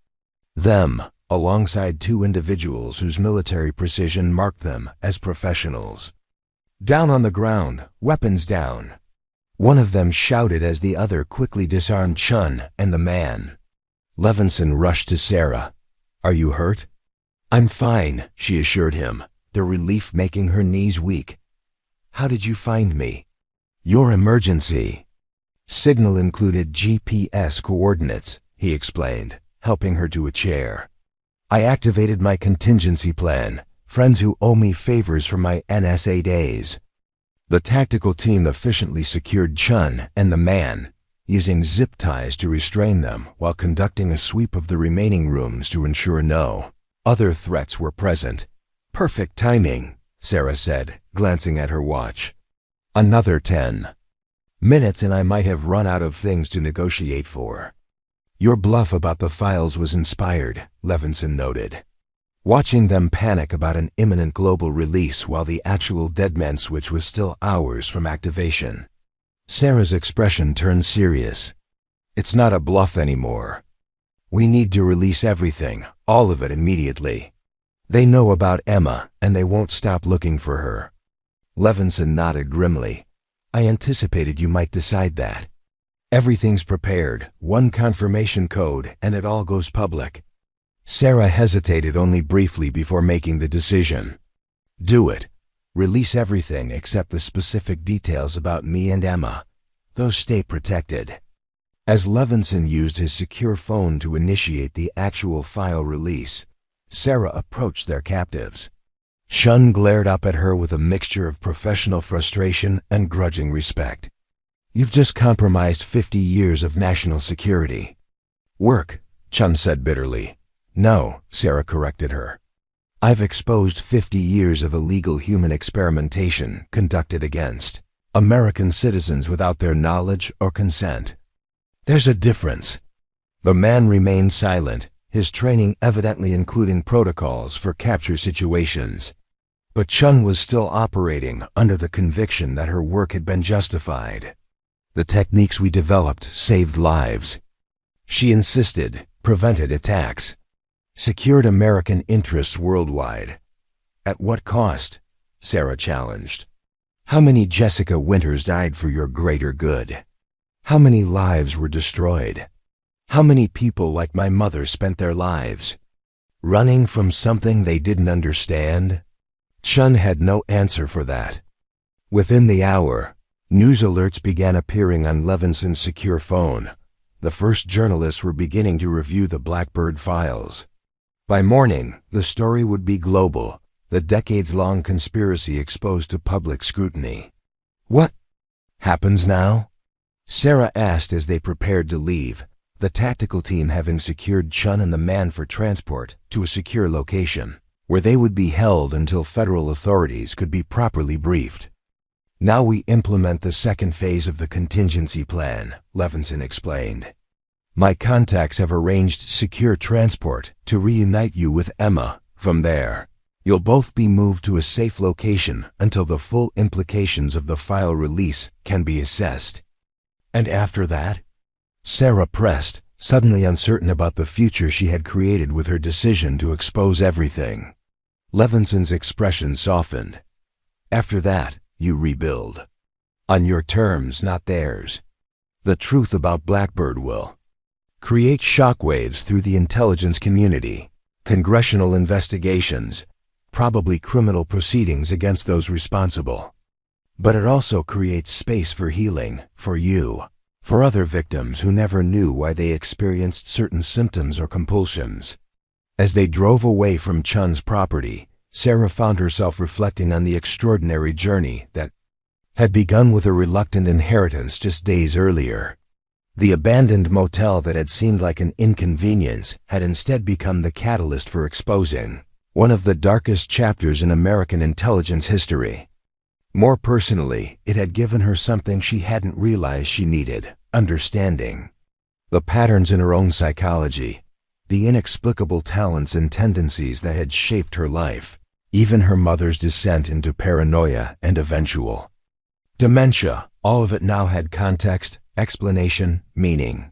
them, alongside 2 individuals whose military precision marked them as professionals. Down on the ground, weapons down. One of them shouted as the other quickly disarmed Chun and the man. Levinson rushed to Sarah. Are you hurt? I'm fine, she assured him, the relief making her knees weak. How did you find me? Your emergency signal included GPS coordinates, he explained, helping her to a chair. I activated my contingency plan, friends who owe me favors from my NSA days. The tactical team efficiently secured Chun and the man, using zip ties to restrain them while conducting a sweep of the remaining rooms to ensure no other threats were present. Perfect timing, Sarah said, glancing at her watch. Another 10 minutes and I might have run out of things to negotiate for. Your bluff about the files was inspired, Levinson noted. Watching them panic about an imminent global release while the actual Deadman switch was still hours from activation. Sarah's expression turned serious. It's not a bluff anymore. We need to release everything, all of it immediately. They know about Emma, and they won't stop looking for her. Levinson nodded grimly. I anticipated you might decide that. Everything's prepared, one confirmation code, and it all goes public. Sarah hesitated only briefly before making the decision. Do it. Release everything except the specific details about me and Emma. Those stay protected. As Levinson used his secure phone to initiate the actual file release, Sarah approached their captives. Chun glared up at her with a mixture of professional frustration and grudging respect. You've just compromised 50 years of national security. Work, Chun said bitterly. No, Sarah corrected her. I've exposed 50 years of illegal human experimentation conducted against American citizens without their knowledge or consent. There's a difference. The man remained silent, his training evidently including protocols for capture situations. But Chun was still operating under the conviction that her work had been justified. The techniques we developed saved lives. She insisted, prevented attacks, secured American interests worldwide. At what cost? Sarah challenged. How many Jessica Winters died for your greater good? How many lives were destroyed? How many people like my mother spent their lives running from something they didn't understand? Chun had no answer for that. Within the hour, news alerts began appearing on Levinson's secure phone. The first journalists were beginning to review the Blackbird files. By morning, the story would be global, the decades-long conspiracy exposed to public scrutiny. What happens now? Sarah asked as they prepared to leave, the tactical team having secured Chun and the man for transport to a secure location, where they would be held until federal authorities could be properly briefed. Now we implement the second phase of the contingency plan, Levinson explained. My contacts have arranged secure transport to reunite you with Emma. From there, you'll both be moved to a safe location until the full implications of the file release can be assessed. And after that? Sarah pressed, suddenly uncertain about the future she had created with her decision to expose everything. Levinson's expression softened. After that, you rebuild. On your terms, not theirs. The truth about Blackbird will create shockwaves through the intelligence community, congressional investigations, probably criminal proceedings against those responsible. But it also creates space for healing, for you, for other victims who never knew why they experienced certain symptoms or compulsions. As they drove away from Chun's property, Sarah found herself reflecting on the extraordinary journey that had begun with a reluctant inheritance just days earlier. The abandoned motel that had seemed like an inconvenience had instead become the catalyst for exposing one of the darkest chapters in American intelligence history. More personally, it had given her something she hadn't realized she needed: understanding. The patterns in her own psychology, the inexplicable talents and tendencies that had shaped her life, even her mother's descent into paranoia and eventual dementia, all of it now had context, explanation, meaning.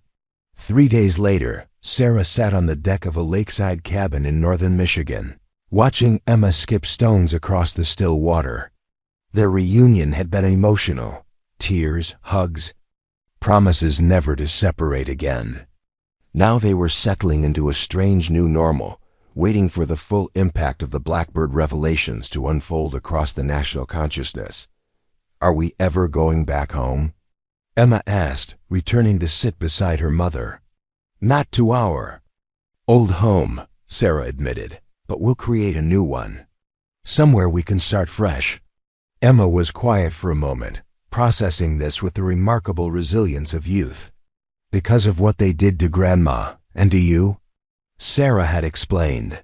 3 days later, Sarah sat on the deck of a lakeside cabin in northern Michigan, watching Emma skip stones across the still water. Their reunion had been emotional. Tears, hugs, promises never to separate again. Now they were settling into a strange new normal, waiting for the full impact of the Blackbird revelations to unfold across the national consciousness. Are we ever going back home? Emma asked, returning to sit beside her mother. Not to our old home, Sarah admitted, but we'll create a new one. Somewhere we can start fresh. Emma was quiet for a moment, processing this with the remarkable resilience of youth. Because of what they did to Grandma, and to you? Sarah had explained.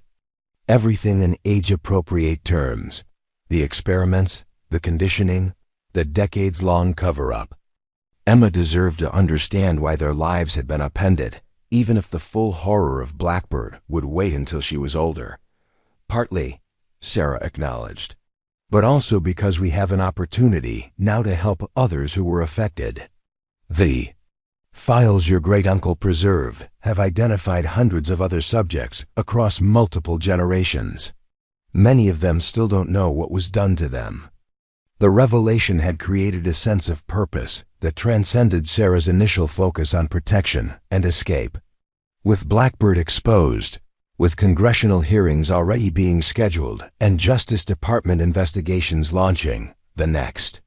Everything in age-appropriate terms. The experiments, the conditioning, the decades-long cover-up. Emma deserved to understand why their lives had been upended, even if the full horror of Blackbird would wait until she was older. Partly, Sarah acknowledged, but also because we have an opportunity now to help others who were affected. The files your great-uncle preserved have identified hundreds of other subjects across multiple generations. Many of them still don't know what was done to them. The revelation had created a sense of purpose that transcended Sarah's initial focus on protection and escape. With Blackbird exposed, with congressional hearings already being scheduled and Justice Department investigations launching, the next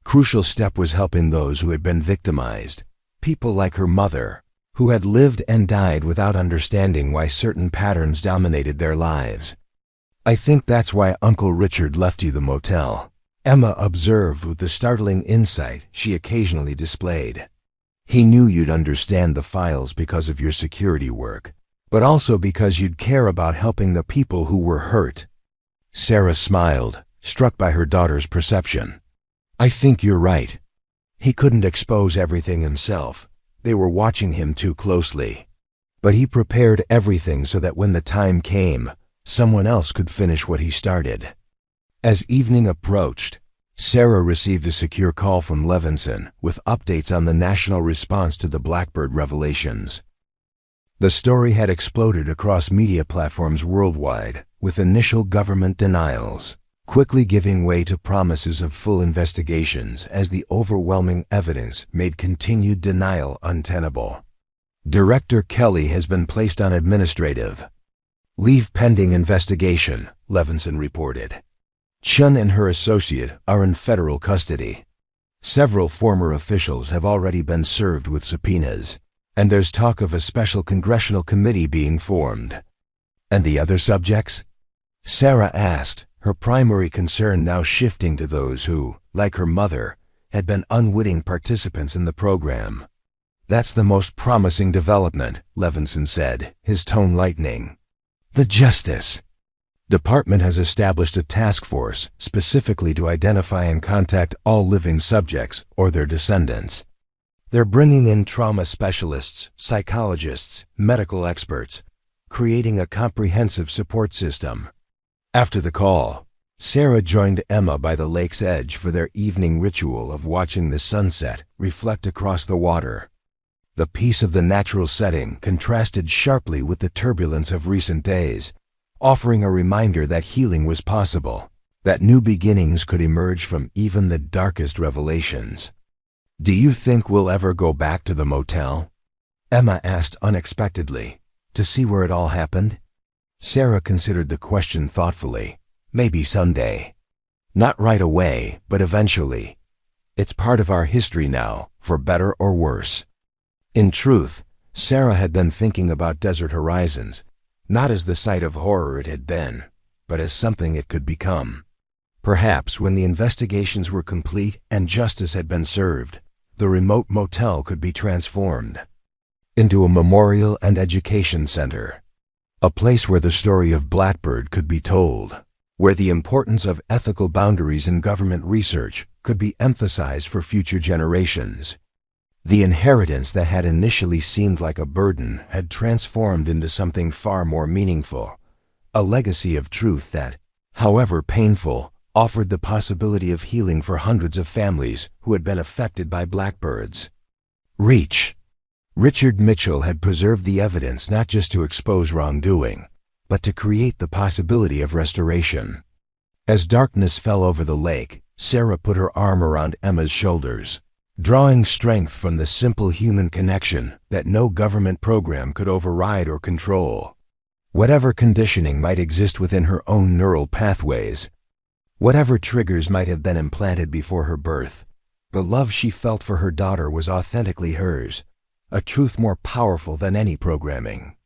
crucial step was helping those who had been victimized, people like her mother, who had lived and died without understanding why certain patterns dominated their lives. I think that's why Uncle Richard left you the motel, Emma observed with the startling insight she occasionally displayed. He knew you'd understand the files because of your security work, but also because you'd care about helping the people who were hurt. Sarah smiled, struck by her daughter's perception. I think you're right. He couldn't expose everything himself. They were watching him too closely. But he prepared everything so that when the time came, someone else could finish what he started. As evening approached, Sarah received a secure call from Levinson with updates on the national response to the Blackbird revelations. The story had exploded across media platforms worldwide, with initial government denials quickly giving way to promises of full investigations as the overwhelming evidence made continued denial untenable. Director Kelly has been placed on administrative leave pending investigation, Levinson reported. Chun and her associate are in federal custody. Several former officials have already been served with subpoenas, and there's talk of a special congressional committee being formed. And the other subjects? Sarah asked, her primary concern now shifting to those who, like her mother, had been unwitting participants in the program. "That's the most promising development," Levinson said, his tone lightening. "The Justice Department has established a task force specifically to identify and contact all living subjects or their descendants. They're bringing in trauma specialists, psychologists, medical experts, creating a comprehensive support system." After the call, Sarah joined Emma by the lake's edge for their evening ritual of watching the sunset reflect across the water. The peace of the natural setting contrasted sharply with the turbulence of recent days, offering a reminder that healing was possible, that new beginnings could emerge from even the darkest revelations. "Do you think we'll ever go back to the motel?" Emma asked unexpectedly, to see where it all happened. Sarah considered the question thoughtfully. "Maybe someday. Not right away, but eventually. It's part of our history now, for better or worse." In truth, Sarah had been thinking about Desert Horizons, not as the site of horror it had been, but as something it could become. Perhaps when the investigations were complete and justice had been served, the remote motel could be transformed into a memorial and education center, a place where the story of Blackbird could be told, where the importance of ethical boundaries in government research could be emphasized for future generations. The inheritance that had initially seemed like a burden had transformed into something far more meaningful, a legacy of truth that, however painful, offered the possibility of healing for hundreds of families who had been affected by blackbirds. Richard Mitchell had preserved the evidence not just to expose wrongdoing, but to create the possibility of restoration. As darkness fell over the lake, Sarah put her arm around Emma's shoulders, drawing strength from the simple human connection that no government program could override or control. Whatever conditioning might exist within her own neural pathways, whatever triggers might have been implanted before her birth, the love she felt for her daughter was authentically hers, a truth more powerful than any programming.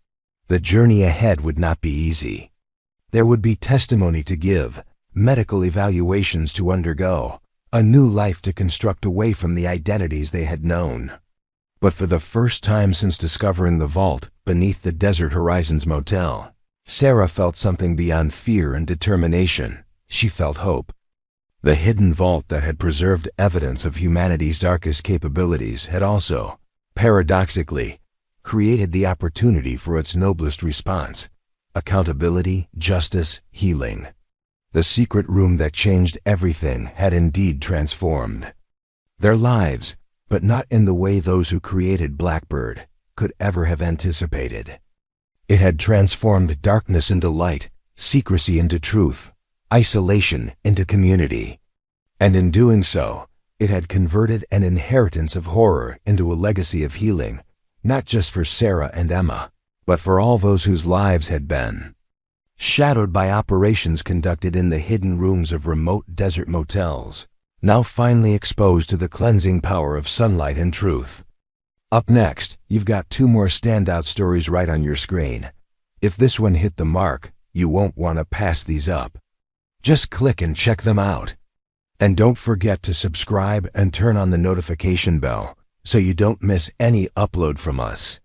The journey ahead would not be easy. There would be testimony to give, medical evaluations to undergo, a new life to construct away from the identities they had known. But for the first time since discovering the vault beneath the Desert Horizons Motel, Sarah felt something beyond fear and determination. She felt hope. The hidden vault that had preserved evidence of humanity's darkest capabilities had also, paradoxically, created the opportunity for its noblest response: accountability, justice, healing. The secret room that changed everything had indeed transformed their lives, but not in the way those who created Blackbird could ever have anticipated. It had transformed darkness into light, secrecy into truth, isolation into community. And in doing so, it had converted an inheritance of horror into a legacy of healing, not just for Sarah and Emma, but for all those whose lives had been shadowed by operations conducted in the hidden rooms of remote desert motels, now finally exposed to the cleansing power of sunlight and truth. Up next, you've got two more standout stories right on your screen. If this one hit the mark, you won't want to pass these up. Just click and check them out. And don't forget to subscribe and turn on the notification bell so you don't miss any upload from us.